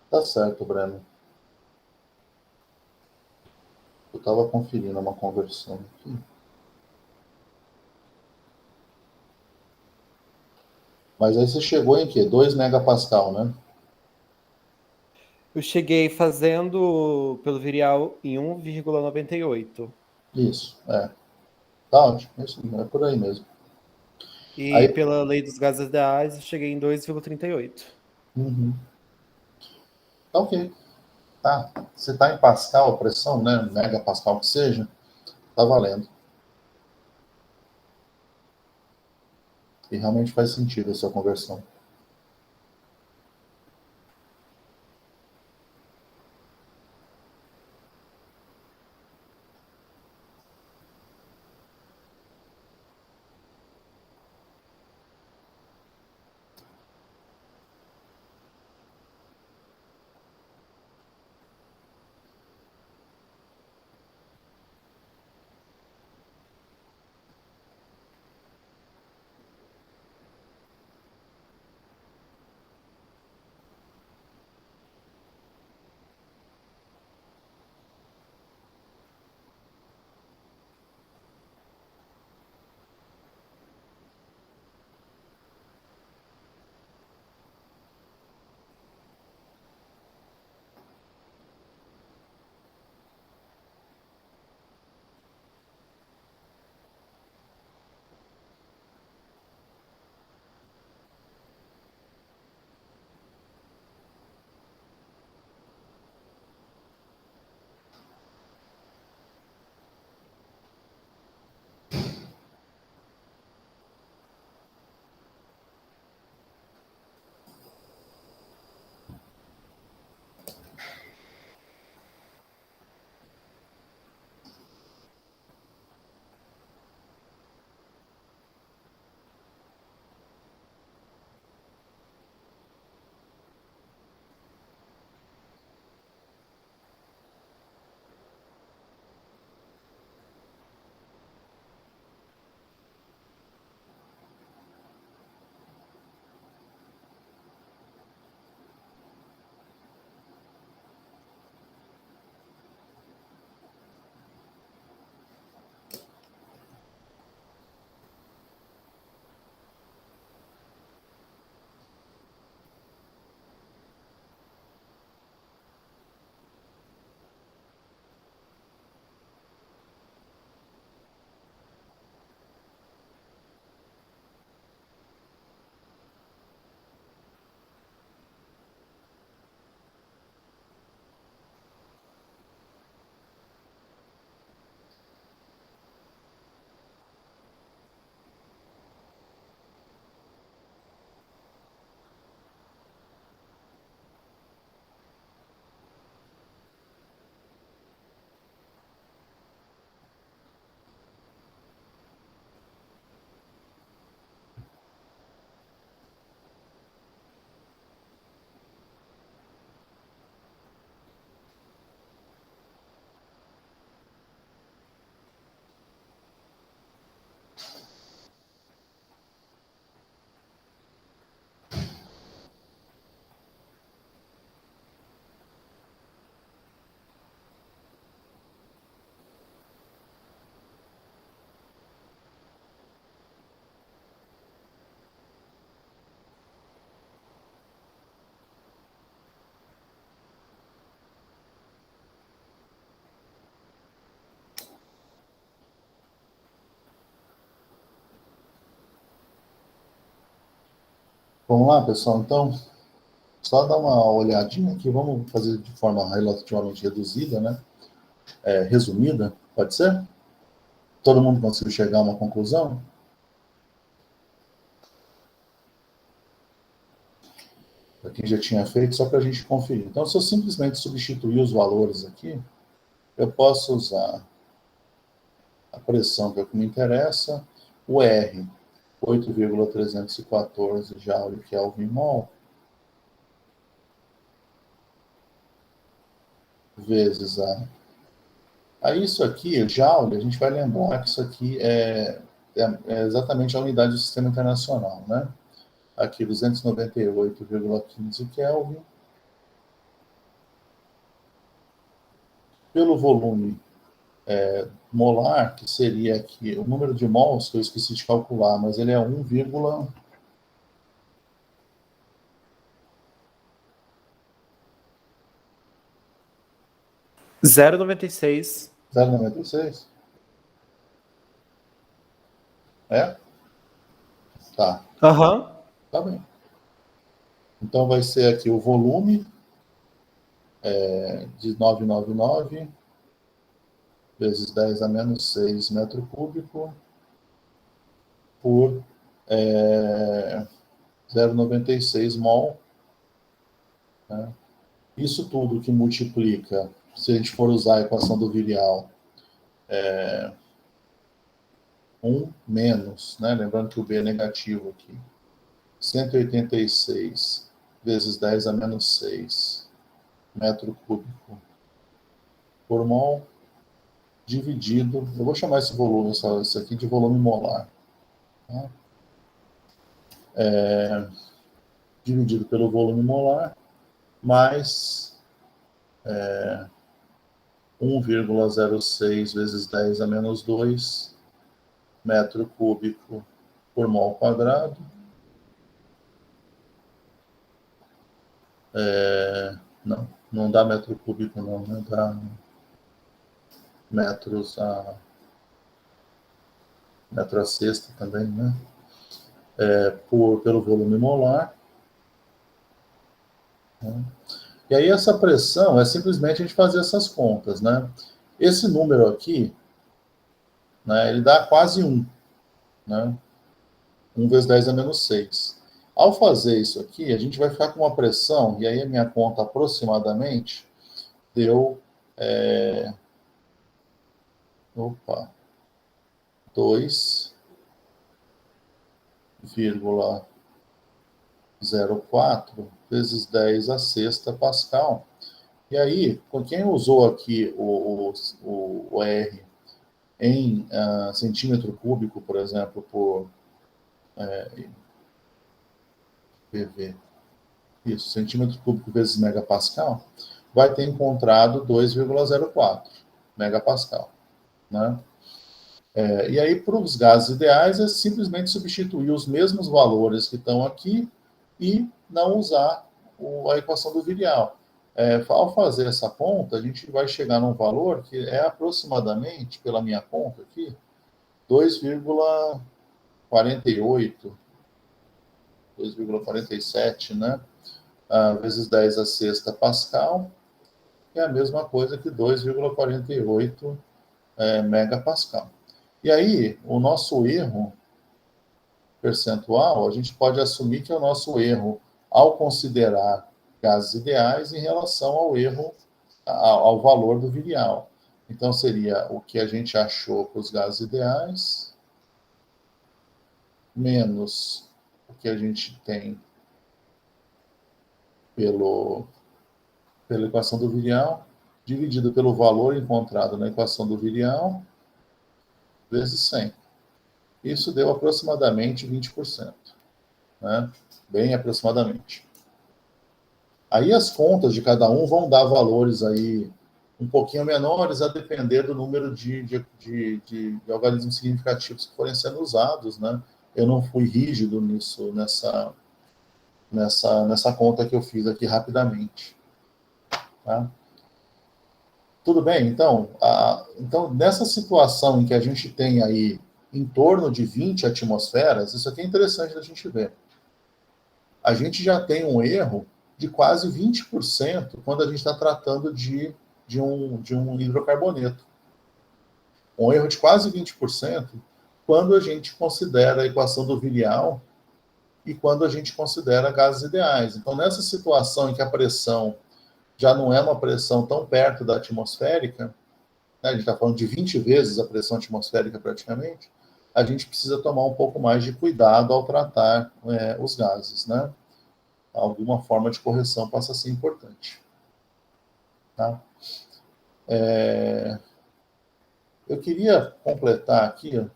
A: Tá certo, Breno. Eu estava conferindo uma conversão aqui. Mas aí você chegou em quê? 2 megapascal, né?
B: Eu cheguei fazendo pelo Virial em 1,98.
A: Isso, é. Tá ótimo, isso é por aí mesmo.
B: E
A: Aí,
B: pela lei dos gases ideais, eu cheguei em 2,38.
A: uhum. Tá ok. Tá. Você tá em Pascal, a pressão, né? Megapascal que seja, tá valendo. E realmente faz sentido essa conversão. Vamos lá, pessoal, então, só dar uma olhadinha aqui, vamos fazer de forma relativamente reduzida, né? Resumida, pode ser? Todo mundo conseguiu chegar a uma conclusão? Para quem já tinha feito, só para a gente conferir. Então, se eu simplesmente substituir os valores aqui, eu posso usar a pressão que é o que me interessa, o R, 8,314 Joule Kelvin mol, vezes isso aqui, Joule, a gente vai lembrar que isso aqui é exatamente a unidade do sistema internacional, né? Aqui, 298,15 Kelvin. Pelo volume molar, que seria aqui, o número de mols, que eu esqueci de calcular, mas ele é
B: 0,96.
A: 0,96? É? Tá.
B: Aham.
A: Tá bem. Então, vai ser aqui o volume de 999 vezes 10 a menos 6 metro cúbico por 0,96 mol. Né? Isso tudo que multiplica, se a gente for usar a equação do virial, 1 menos, né? Lembrando que o B é negativo aqui, 186 vezes 10 a menos 6 metro cúbico por mol, dividido, eu vou chamar esse volume, isso aqui de volume molar, tá? Dividido pelo volume molar, mais 1,06 vezes 10 a menos 2 metro cúbico por mol quadrado. Não dá metro cúbico, não, né? Dá metros metro a sexta também, né? Pelo volume molar. Né? E aí essa pressão é simplesmente a gente fazer essas contas, né? Esse número aqui, né, ele dá quase 1, né? 1 vezes 10 a menos 6. Ao fazer isso aqui, a gente vai ficar com uma pressão, e aí a minha conta aproximadamente deu 2,04 vezes 10 a sexta Pascal. E aí, com quem usou aqui o R em centímetro cúbico, por exemplo, por PV, isso, centímetro cúbico vezes megapascal, vai ter encontrado 2,04 megapascal, né? E aí, para os gases ideais, é simplesmente substituir os mesmos valores que estão aqui e não usar a equação do virial. Ao fazer essa conta, a gente vai chegar num valor que é aproximadamente, pela minha conta aqui, 2,48, 2,47, né? Vezes 10 a sexta Pascal, é a mesma coisa que 2,48 megapascal. E aí, o nosso erro percentual, a gente pode assumir que é o nosso erro ao considerar gases ideais em relação ao erro, ao valor do virial. Então, seria o que a gente achou para os gases ideais, menos o que a gente tem pela equação do virial, dividido pelo valor encontrado na equação do virial, vezes 100. Isso deu aproximadamente 20%, né? Bem aproximadamente. Aí as contas de cada um vão dar valores aí um pouquinho menores, a depender do número de algarismos significativos que forem sendo usados, né? Eu não fui rígido nisso, nessa conta que eu fiz aqui rapidamente. Tá? Tudo bem? Então, nessa situação em que a gente tem aí em torno de 20 atmosferas, isso aqui é interessante da gente ver. a gente já tem um erro de quase 20% quando a gente está tratando de um hidrocarboneto. Um erro de quase 20% quando a gente considera a equação do Virial e quando a gente considera gases ideais. Então, nessa situação em que a pressão já não é uma pressão tão perto da atmosférica, né, a gente está falando de 20 vezes a pressão atmosférica praticamente, a gente precisa tomar um pouco mais de cuidado ao tratar os gases, né? Alguma forma de correção passa a ser importante. Tá? Eu queria completar aqui, ó.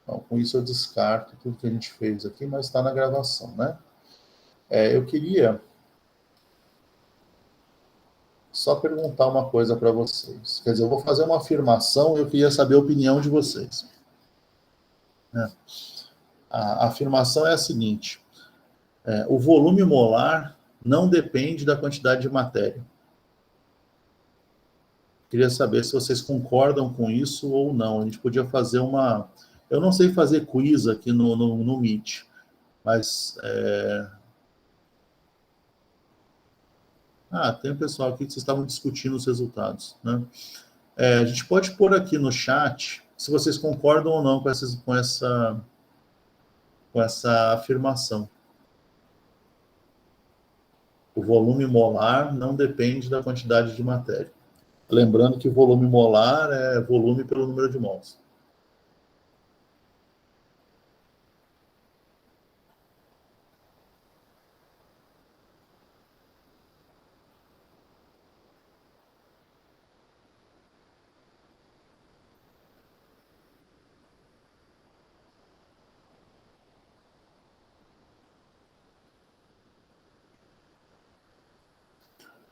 A: Então, com isso eu descarto tudo que a gente fez aqui, mas está na gravação, né? Eu queria só perguntar uma coisa para vocês. Quer dizer, eu vou fazer uma afirmação e eu queria saber a opinião de vocês. A afirmação é a seguinte: o volume molar não depende da quantidade de matéria. Queria saber se vocês concordam com isso ou não. A gente podia fazer uma... Eu não sei fazer quiz aqui no Meet, mas... tem um pessoal aqui que vocês estavam discutindo os resultados, né? A gente pode pôr aqui no chat se vocês concordam ou não com essa afirmação. O volume molar não depende da quantidade de matéria. Lembrando que o volume molar é volume pelo número de mols.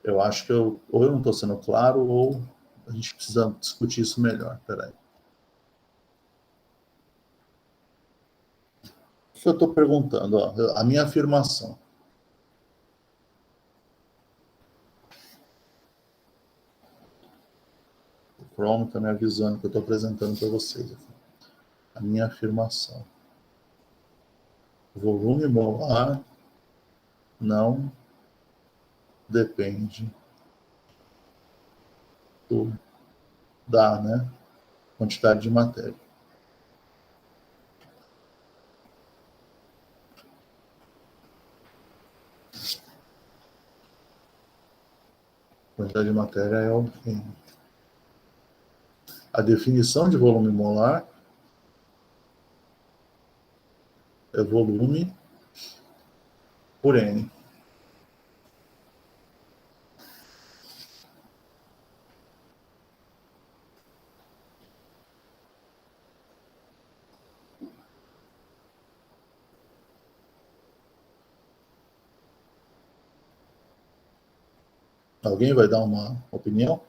A: Eu acho que ou eu não estou sendo claro, ou a gente precisa discutir isso melhor. Peraí. O que eu estou perguntando? A minha afirmação. O Chrome está me avisando que eu estou apresentando para vocês aqui. A minha afirmação. O volume molar não depende da quantidade de matéria. A quantidade de matéria é o N. A definição de volume molar é volume por N. Alguém vai dar uma opinião?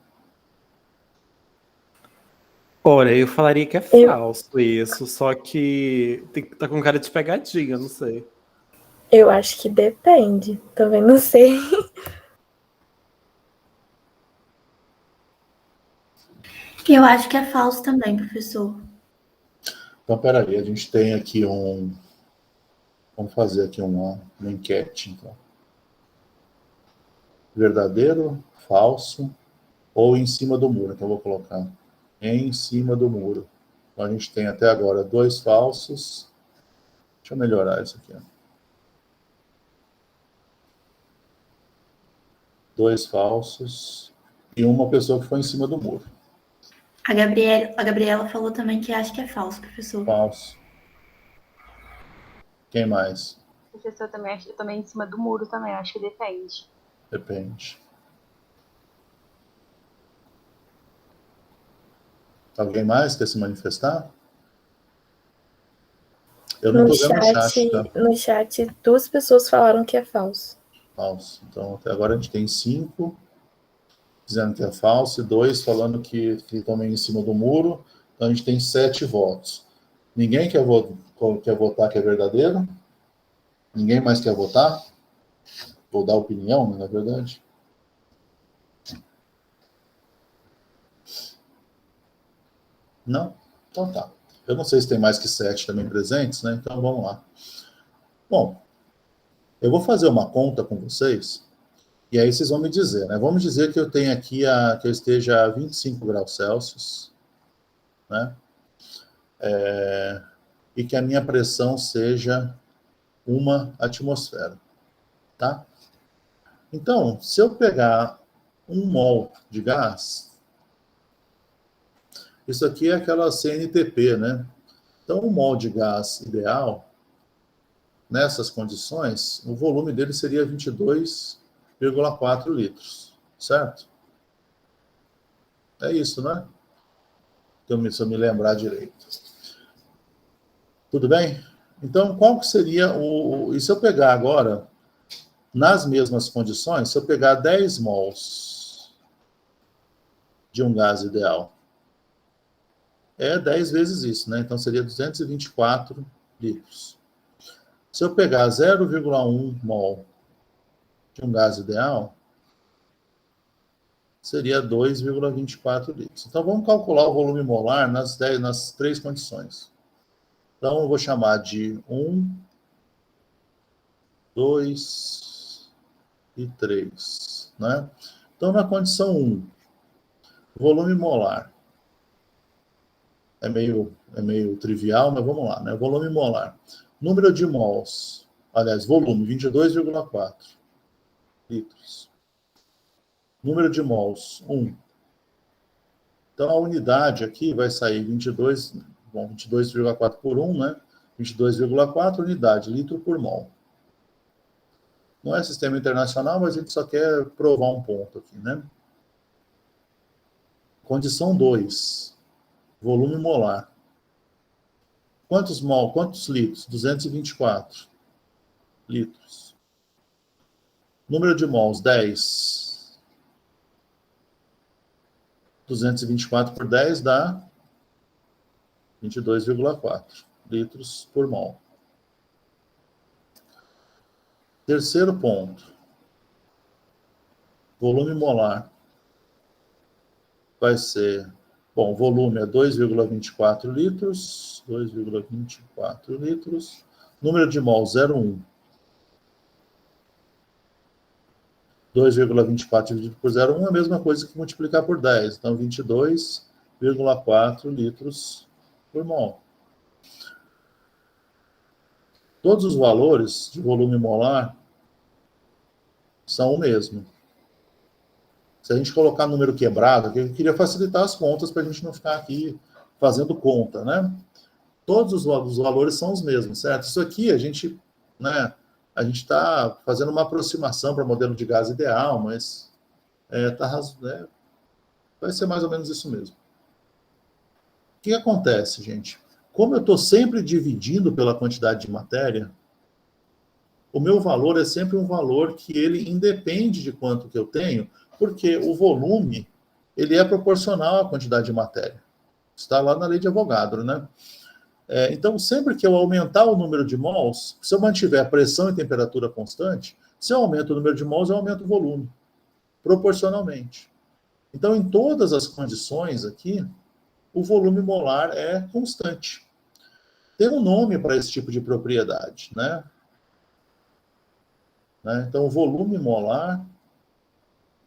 B: Olha, eu falaria que é falso isso, só que tá com cara de pegadinha, não sei.
C: Eu acho que depende, também não sei.
D: Eu acho que é falso também, professor.
A: Então, peraí, a gente tem aqui vamos fazer aqui uma enquete, então. Verdadeiro, falso ou em cima do muro? Então, eu vou colocar em cima do muro. Então, a gente tem até agora 2 falsos. Deixa eu melhorar isso aqui. 2 falsos e uma pessoa que foi em cima do muro.
D: A Gabriela falou também que acha que é falso, professor.
A: Falso. Quem mais?
E: Professor, eu também em cima do muro também, acho que depende.
A: Depende. Alguém mais quer se manifestar? Eu não estou vendo o chat, tá?
C: No chat, 2 pessoas falaram que é falso.
A: Falso. Então, até agora a gente tem 5 dizendo que é falso e 2 falando que também em cima do muro. Então, a gente tem 7 votos. Ninguém quer votar que é verdadeiro? Ninguém mais quer votar? Vou dar opinião, né, na verdade. Não? Então tá. Eu não sei se tem mais que 7 também presentes, né? Então vamos lá. Bom, eu vou fazer uma conta com vocês, e aí vocês vão me dizer, né? Vamos dizer que eu tenho aqui, que eu esteja a 25 graus Celsius, né? E que a minha pressão seja 1 atmosfera, tá? Então, se eu pegar 1 mol de gás, isso aqui é aquela CNTP, né? Então, 1 mol de gás ideal, nessas condições, o volume dele seria 22,4 litros, certo? É isso, né? Se eu me lembrar direito. Tudo bem? Então, qual que seria e se eu pegar agora, nas mesmas condições, se eu pegar 10 mols de um gás ideal, é 10 vezes isso, né? Então, seria 224 litros. Se eu pegar 0,1 mol de um gás ideal, seria 2,24 litros. Então, vamos calcular o volume molar nas 3 condições. Então, eu vou chamar de 1, 2 e 3, né? Então, na condição 1, volume molar. É meio trivial, mas vamos lá, né? Volume molar. Número de mols, aliás, volume, 22,4 litros. Número de mols, 1. Então, a unidade aqui vai sair 22,4 por 1, né? 22,4 unidade, litro por mol. Não é sistema internacional, mas a gente só quer provar um ponto aqui, né? Condição 2, volume molar. Quantos litros? 224 litros. Número de mols, 10. 224 por 10 dá 22,4 litros por mol. Terceiro ponto. Volume molar. Vai ser... Bom, volume é 2,24 litros. 2,24 litros. Número de mol, 0,1. 2,24 dividido por 0,1 é a mesma coisa que multiplicar por 10. Então, 22,4 litros por mol. Todos os valores de volume molar são o mesmo. Se a gente colocar número quebrado, eu queria facilitar as contas para a gente não ficar aqui fazendo conta, né? Todos os valores são os mesmos, certo? Isso aqui a gente, né, a gente está fazendo uma aproximação para o modelo de gás ideal, mas vai ser mais ou menos isso mesmo. O que acontece, gente? Como eu estou sempre dividindo pela quantidade de matéria, o meu valor é sempre um valor que ele independe de quanto que eu tenho, porque o volume ele é proporcional à quantidade de matéria. Está lá na lei de Avogadro, né? Então, sempre que eu aumentar o número de mols, se eu mantiver a pressão e temperatura constante, se eu aumento o número de mols, eu aumento o volume, proporcionalmente. Então, em todas as condições aqui, o volume molar é constante. Tem um nome para esse tipo de propriedade, né? Então, o volume molar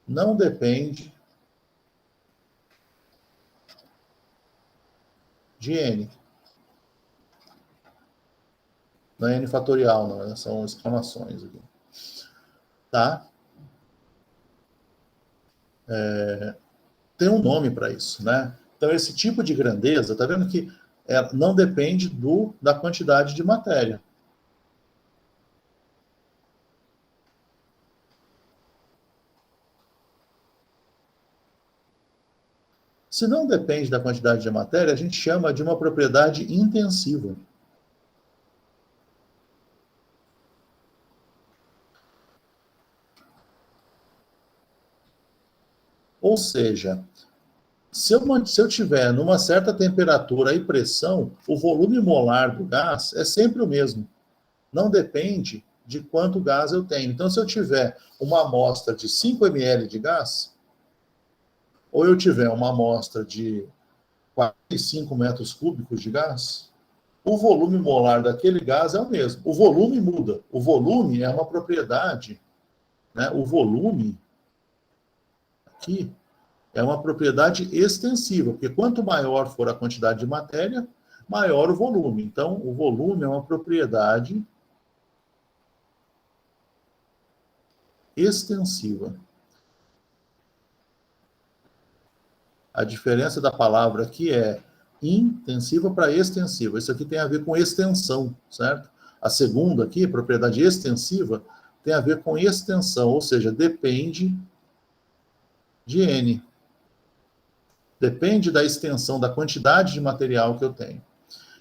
A: não depende de N. Não é N fatorial, não, né? São exclamações aqui. Tá? Tem um nome para isso, né? Então, esse tipo de grandeza, tá vendo que não depende da quantidade de matéria. Se não depende da quantidade de matéria, a gente chama de uma propriedade intensiva. Ou seja, se eu tiver numa certa temperatura e pressão, o volume molar do gás é sempre o mesmo. Não depende de quanto gás eu tenho. Então, se eu tiver uma amostra de 5 ml de gás, ou eu tiver uma amostra de 45 metros cúbicos de gás, o volume molar daquele gás é o mesmo. O volume muda. O volume é uma propriedade, né? O volume aqui é uma propriedade extensiva, porque quanto maior for a quantidade de matéria, maior o volume. Então, o volume é uma propriedade extensiva. A diferença da palavra aqui é intensiva para extensiva. Isso aqui tem a ver com extensão, certo? A segunda aqui, propriedade extensiva, tem a ver com extensão, ou seja, depende de N. Depende da extensão, da quantidade de material que eu tenho.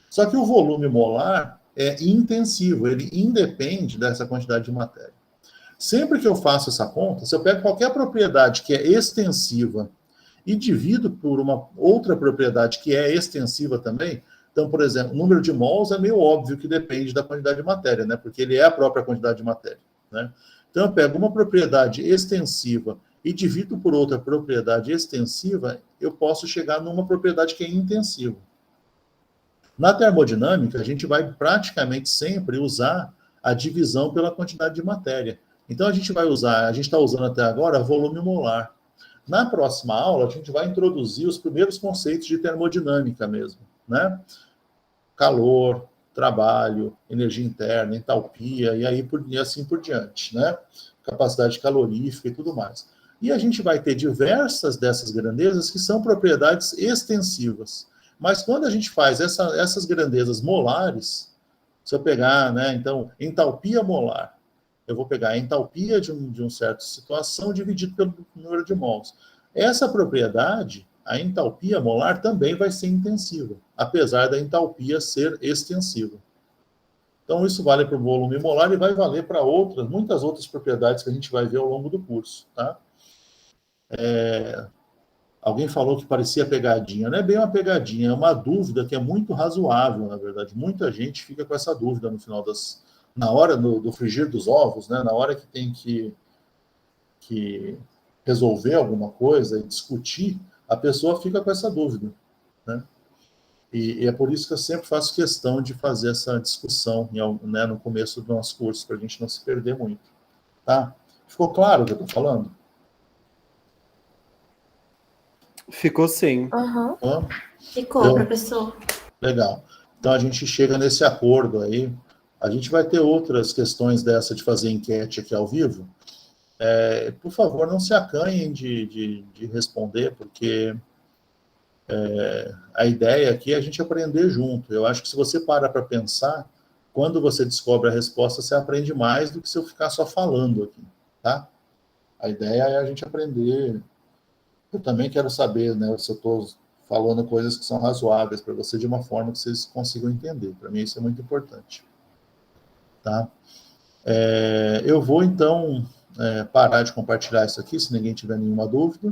A: Só que o volume molar é intensivo, ele independe dessa quantidade de matéria. Sempre que eu faço essa conta, se eu pego qualquer propriedade que é extensiva e divido por uma outra propriedade que é extensiva também, então, por exemplo, o número de mols é meio óbvio que depende da quantidade de matéria, né? Porque ele é a própria quantidade de matéria, né? Então, eu pego uma propriedade extensiva e divido por outra propriedade extensiva, eu posso chegar numa propriedade que é intensiva. Na termodinâmica, a gente vai praticamente sempre usar a divisão pela quantidade de matéria. Então, a gente está usando até agora volume molar. Na próxima aula, a gente vai introduzir os primeiros conceitos de termodinâmica mesmo, né? Calor, trabalho, energia interna, entalpia, e assim por diante, né? Capacidade calorífica e tudo mais. E a gente vai ter diversas dessas grandezas que são propriedades extensivas. Mas quando a gente faz essas grandezas molares, se eu pegar, né, então, entalpia molar, eu vou pegar a entalpia de uma certa situação dividido pelo número de mols. Essa propriedade, a entalpia molar, também vai ser intensiva, apesar da entalpia ser extensiva. Então, isso vale para o volume molar e vai valer para muitas outras propriedades que a gente vai ver ao longo do curso, tá? Alguém falou que parecia pegadinha. Não é bem uma pegadinha, é uma dúvida que é muito razoável, na verdade. Muita gente fica com essa dúvida no final na hora do frigir dos ovos, né? Na hora que tem que resolver alguma coisa e discutir, a pessoa fica com essa dúvida, né? E é por isso que eu sempre faço questão de fazer essa discussão, né, no começo do nosso curso, para a gente não se perder muito, tá? Ficou claro o que eu estou falando?
B: Ficou sim.
C: Aham.
D: Ficou, professor.
A: Legal. Então, a gente chega nesse acordo aí. A gente vai ter outras questões dessa de fazer enquete aqui ao vivo. Por favor, não se acanhem de responder, porque a ideia aqui é a gente aprender junto. Eu acho que se você para pensar, quando você descobre a resposta, você aprende mais do que se eu ficar só falando aqui, tá? A ideia é a gente aprender. Eu também quero saber, né, se eu estou falando coisas que são razoáveis para você de uma forma que vocês consigam entender. Para mim, isso é muito importante. Tá? Eu vou, então, parar de compartilhar isso aqui, se ninguém tiver nenhuma dúvida.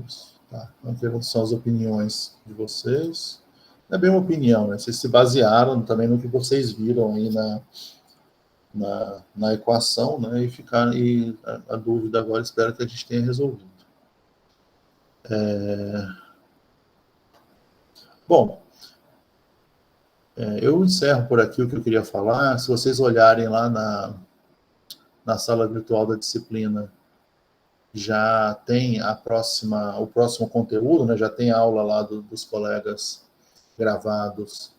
A: Isso, tá. Vamos ver quais são as opiniões de vocês. Não é bem uma opinião, né? Vocês se basearam também no que vocês viram aí na equação, né? E a dúvida agora, espero que a gente tenha resolvido. Bom, eu encerro por aqui o que eu queria falar. Se vocês olharem lá na sala virtual da disciplina, já tem o próximo conteúdo, né? Já tem aula lá dos colegas gravadas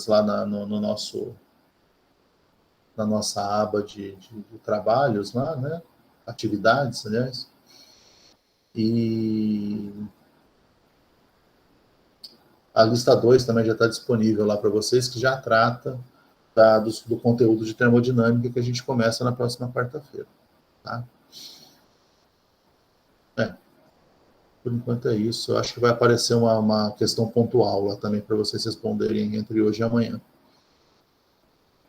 A: lá na nossa aba de trabalhos lá, né? Atividades, aliás. E a lista 2 também já está disponível lá para vocês, que já trata do conteúdo de termodinâmica que a gente começa na próxima quarta-feira, tá? Por enquanto é isso. Eu acho que vai aparecer uma questão pontual lá também para vocês responderem entre hoje e amanhã.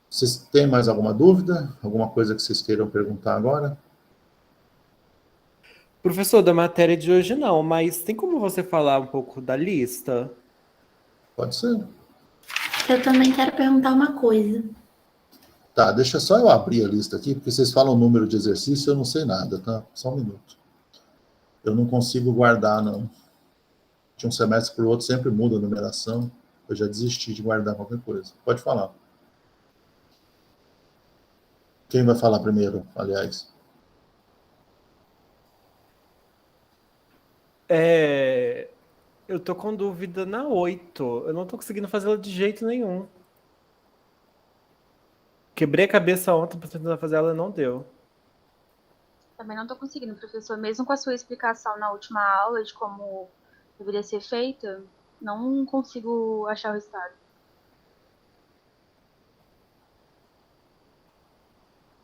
A: Vocês têm mais alguma dúvida? Alguma coisa que vocês queiram perguntar agora?
B: Professor, da matéria de hoje não, mas tem como você falar um pouco da lista?
A: Pode ser.
D: Eu também quero perguntar uma coisa.
A: Tá, deixa só eu abrir a lista aqui, porque vocês falam o número de exercício, eu não sei nada, tá? Só um minuto. Eu não consigo guardar, não. De um semestre para o outro sempre muda a numeração. Eu já desisti de guardar qualquer coisa. Pode falar. Quem vai falar primeiro, aliás?
B: Eu tô com dúvida na 8. Eu não tô conseguindo fazê-la de jeito nenhum. Quebrei a cabeça ontem pra tentar fazer ela e não deu.
E: Também não tô conseguindo, professor. Mesmo com a sua explicação na última aula de como deveria ser feita, não consigo achar o resultado.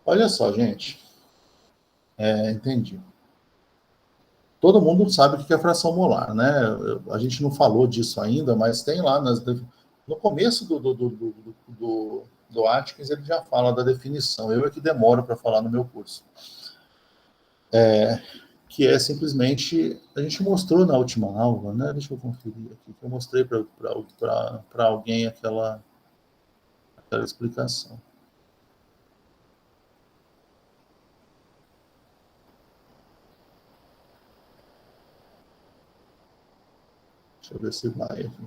A: Olha só, gente. Entendi. Todo mundo sabe o que é fração molar, né? A gente não falou disso ainda, mas tem lá no começo do Atkins ele já fala da definição. Eu é que demoro para falar no meu curso. Que é simplesmente, a gente mostrou na última aula, né? Deixa eu conferir aqui, que eu mostrei para alguém aquela explicação. Deixa eu ver se vai aqui.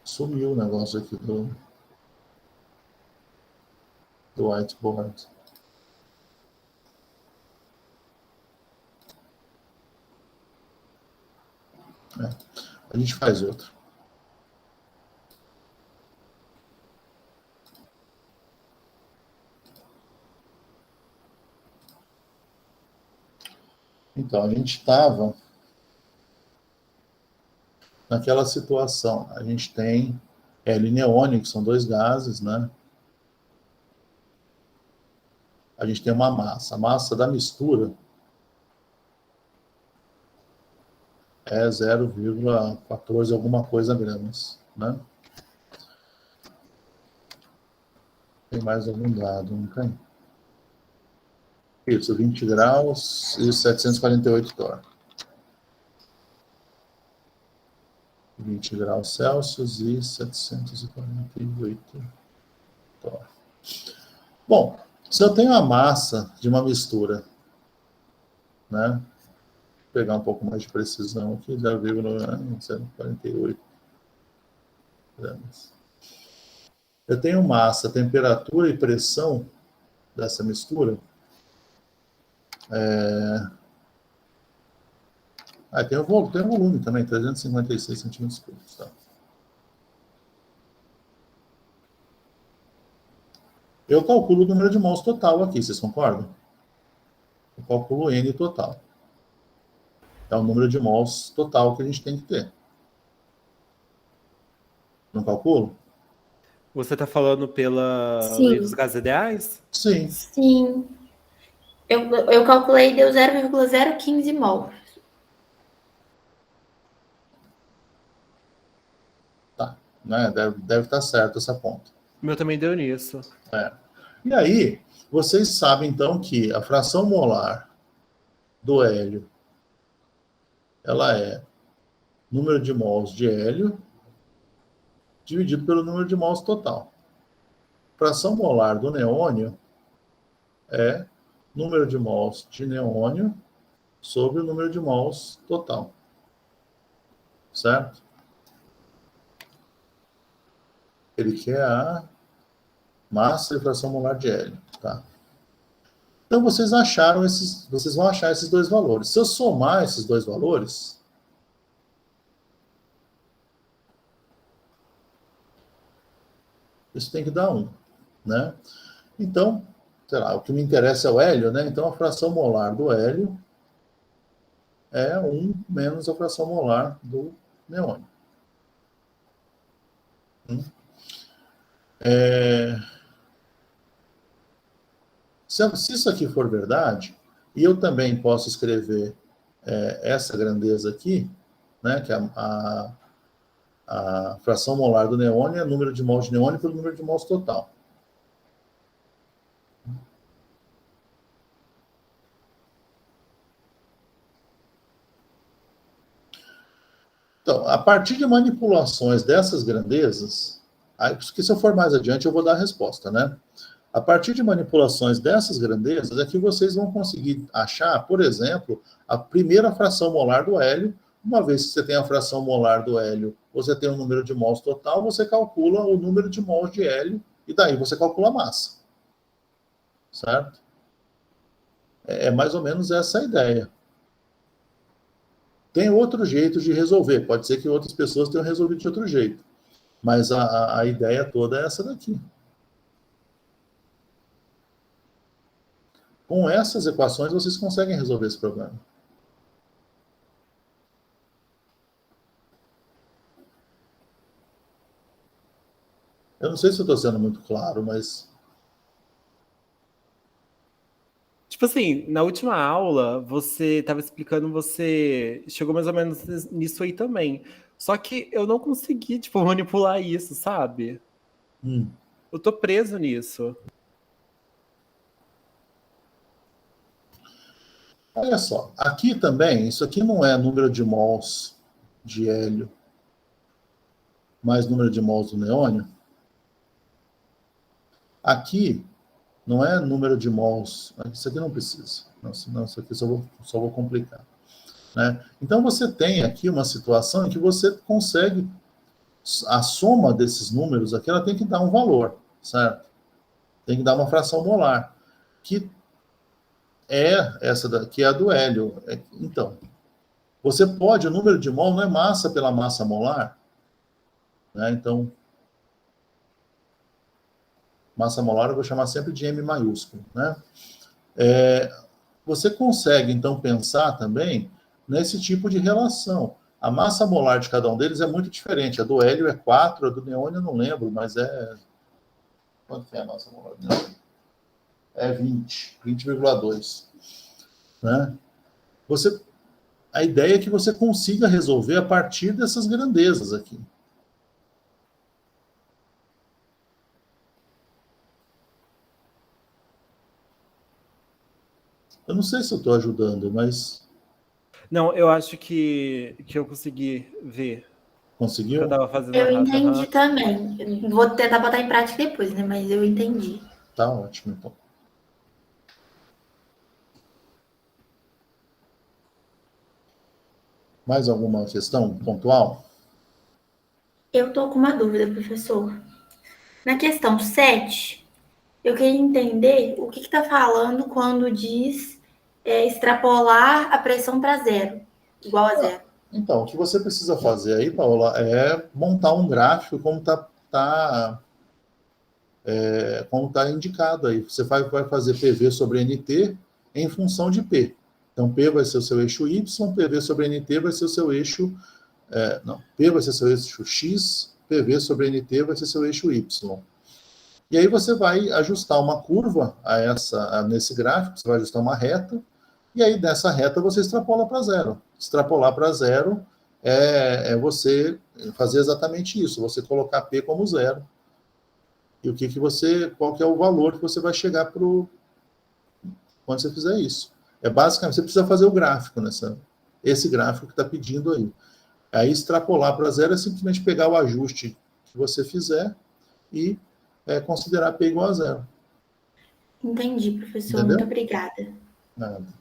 A: Sumiu o negócio aqui do whiteboard. A gente faz outro. Então, a gente estava naquela situação. A gente tem hélio e neônio, que são dois gases, né? A gente tem uma massa. A massa da mistura é 0,14 alguma coisa gramas, né? Tem mais algum dado, não tem? Isso, 20 graus e 748 torr. 20 graus Celsius e 748 torr. Bom, se eu tenho a massa de uma mistura, né? Vou pegar um pouco mais de precisão aqui, 0,748 gramas. Eu tenho massa, temperatura e pressão dessa mistura. Tem o volume também, 356 centímetros cúbicos. Tá? Eu calculo o número de mols total aqui, vocês concordam? Eu calculo N total. É o número de mols total que a gente tem que ter. Não calculo?
B: Você tá falando pela
D: Sim.
B: lei dos gases ideais?
A: Sim.
D: Sim. Eu calculei, deu 0,015 mol.
A: Tá. Né? Deve estar certo essa conta.
B: O meu também deu nisso.
A: E aí, vocês sabem, então, que a fração molar do hélio, ela é número de mols de hélio dividido pelo número de mols total. Fração molar do neônio é número de mols de neônio sobre o número de mols total. Certo? Ele quer a massa e fração molar de hélio. Tá? Então, vocês vão achar esses dois valores. Se eu somar esses dois valores, isso tem que dar 1, né? Então, sei lá, o que me interessa é o hélio, né? Então, a fração molar do hélio é 1 menos a fração molar do neônio. Se isso aqui for verdade, e eu também posso escrever essa grandeza aqui, né, que é a a fração molar do neônio é o número de mols de neônio pelo número de mols total. Então, a partir de manipulações dessas grandezas, aí, porque se eu for mais adiante eu vou dar a resposta, né? A partir de manipulações dessas grandezas é que vocês vão conseguir achar, por exemplo, a primeira fração molar do hélio. Uma vez que você tem a fração molar do hélio, você tem o número de mols total, você calcula o número de mols de hélio, e daí você calcula a massa. Certo? É mais ou menos essa a ideia. Tem outro jeito de resolver, pode ser que outras pessoas tenham resolvido de outro jeito, mas a ideia toda é essa daqui. Com essas equações, vocês conseguem resolver esse problema. Eu não sei se eu estou sendo muito claro, mas...
B: Tipo assim, na última aula, você estava explicando, você chegou mais ou menos nisso aí também. Só que eu não consegui, tipo, manipular isso, sabe? Eu tô preso nisso.
A: Olha só, aqui também, isso aqui não é número de mols de hélio mais número de mols do neônio. Aqui não é número de mols, isso aqui não precisa, não, isso aqui só vou complicar. Né? Então você tem aqui uma situação em que você consegue, a soma desses números aqui, ela tem que dar um valor, certo? Tem que dar uma fração molar, que é essa daqui, é a do hélio. Então, você pode, o número de mol não é massa pela massa molar, né? Então, massa molar eu vou chamar sempre de M maiúsculo, né? Você consegue, então, pensar também nesse tipo de relação. A massa molar de cada um deles é muito diferente. A do hélio é 4, a do neônio eu não lembro, mas é... Quanto que é a massa molar do neônio? É 20,2. Né? A ideia é que você consiga resolver a partir dessas grandezas aqui. Eu não sei se eu estou ajudando, mas...
B: Não, eu acho que eu consegui ver.
A: Conseguiu?
B: Eu tava fazendo
D: Eu
B: errado,
D: entendi também. Eu vou tentar botar em prática depois, né? Mas eu entendi.
A: Tá ótimo, então. Mais alguma questão pontual?
D: Eu estou com uma dúvida, professor. Na questão 7, eu queria entender o que está falando quando diz extrapolar a pressão para zero, igual a zero.
A: Então, o que você precisa fazer aí, Paola, é montar um gráfico como como tá indicado aí. Você vai fazer PV sobre NT em função de P. Então, P vai ser o seu eixo Y, PV sobre NT vai ser o seu eixo... P vai ser seu eixo X, PV sobre NT vai ser seu eixo Y. E aí você vai ajustar uma curva nesse gráfico, você vai ajustar uma reta, e aí dessa reta você extrapola para zero. Extrapolar para zero é você fazer exatamente isso, você colocar P como zero. E qual que é o valor que você vai chegar quando você fizer isso. Basicamente, você precisa fazer o gráfico, esse gráfico que está pedindo aí. Aí extrapolar para zero é simplesmente pegar o ajuste que você fizer e considerar P igual a zero.
D: Entendi, professor.
A: Entendeu?
D: Muito obrigada.
A: Nada.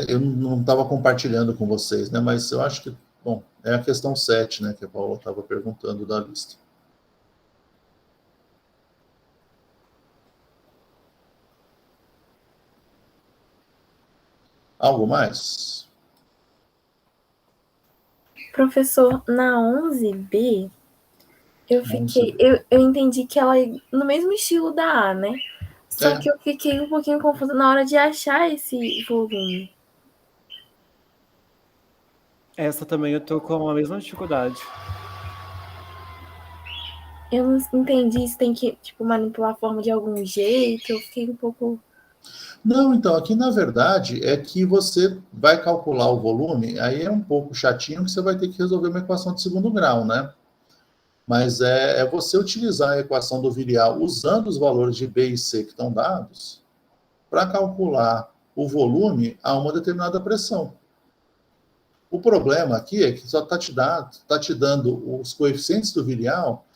A: Eu não estava compartilhando com vocês, né? Mas eu acho que, bom, é a questão 7, né? Que a Paula estava perguntando da lista. Algo mais?
C: Professor, na 11B, eu entendi que ela é no mesmo estilo da A, né? Só que eu fiquei um pouquinho confusa na hora de achar esse volume.
B: Essa também eu tô com a mesma dificuldade.
C: Eu não entendi se tem que, tipo, manipular a forma de algum jeito. Eu fiquei um pouco
A: Não, então, aqui na verdade é que você vai calcular o volume, aí é um pouco chatinho que você vai ter que resolver uma equação de segundo grau, né? Mas é você utilizar a equação do virial usando os valores de B e C que estão dados para calcular o volume a uma determinada pressão. O problema aqui é que só está te dando os coeficientes do virial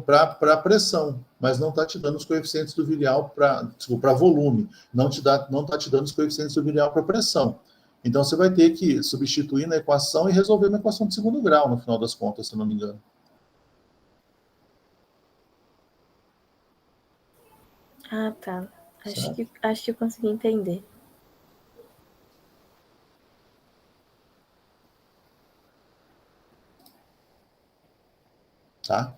A: para pressão, mas não está te dando os coeficientes do virial para volume, não está te dando os coeficientes do virial para pressão. Então você vai ter que substituir na equação e resolver uma equação de segundo grau, no final das contas, se não me engano.
C: Ah, tá. Acho que eu consegui entender.
A: Tá?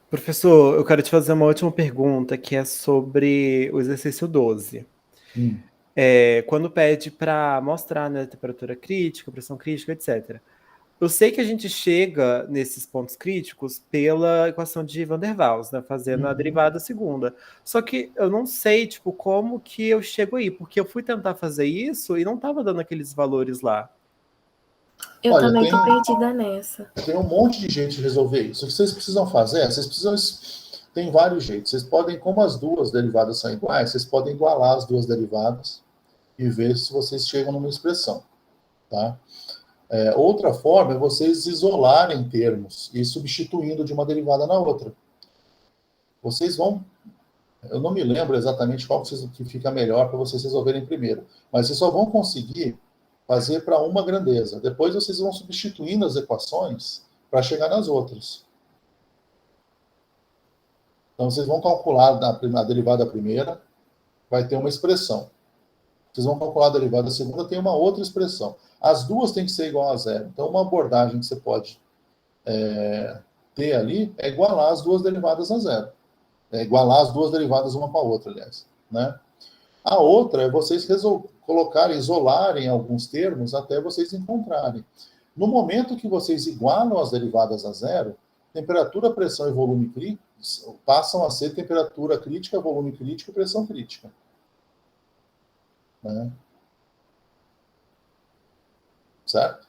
B: Professor, eu quero te fazer uma última pergunta, que é sobre o exercício 12. Quando pede para mostrar, né, temperatura crítica, pressão crítica, etc. Eu sei que a gente chega nesses pontos críticos pela equação de Van der Waals, né, fazendo a derivada segunda. Só que eu não sei, tipo, como que eu chego aí, porque eu fui tentar fazer isso e não estava dando aqueles valores lá.
C: Eu
A: Olha,
C: também tô perdida nessa.
A: tem um monte de gente de resolver isso. O que vocês precisam fazer, tem vários jeitos. Vocês podem, como as duas derivadas são iguais, vocês podem igualar as duas derivadas e ver se vocês chegam numa expressão, tá? Outra forma é vocês isolarem termos e ir substituindo de uma derivada na outra. Vocês vão... Eu não me lembro exatamente qual que fica melhor para vocês resolverem primeiro, mas vocês só vão conseguir fazer para uma grandeza. Depois vocês vão substituindo as equações para chegar nas outras. Então vocês vão calcular a derivada primeira, vai ter uma expressão. Vocês vão calcular a derivada segunda, tem uma outra expressão. As duas têm que ser igual a zero. Então uma abordagem que você pode ter ali é igualar as duas derivadas a zero. É igualar as duas derivadas uma com a outra, aliás, né? A outra é vocês isolarem alguns termos até vocês encontrarem. No momento que vocês igualam as derivadas a zero, temperatura, pressão e volume crítico passam a ser temperatura crítica, volume crítico e pressão crítica. Né? Certo?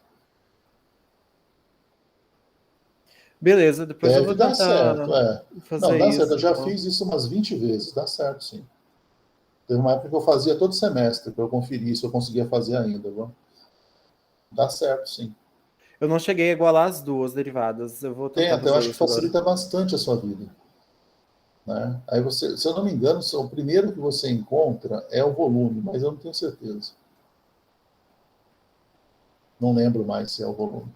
B: Beleza, depois eu vou
A: Deve dar
B: tentar
A: certo,
B: fazer
A: Não, dá
B: isso.
A: certo. Eu já fiz isso umas 20 vezes, dá certo, sim. Teve uma época que eu fazia todo semestre para eu conferir se eu conseguia fazer ainda. Viu? Dá certo, sim.
B: Eu não cheguei a igualar as duas derivadas. Eu vou tentar
A: Tenta, eu
B: fazer
A: acho que
B: isso agora.
A: facilita bastante a sua vida. Né? Aí você, se eu não me engano, o primeiro que você encontra é o volume, mas eu não tenho certeza. Não lembro mais se é o volume.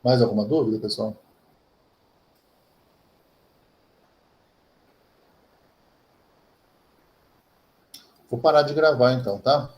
A: Mais alguma dúvida, pessoal? Vou parar de gravar então, tá?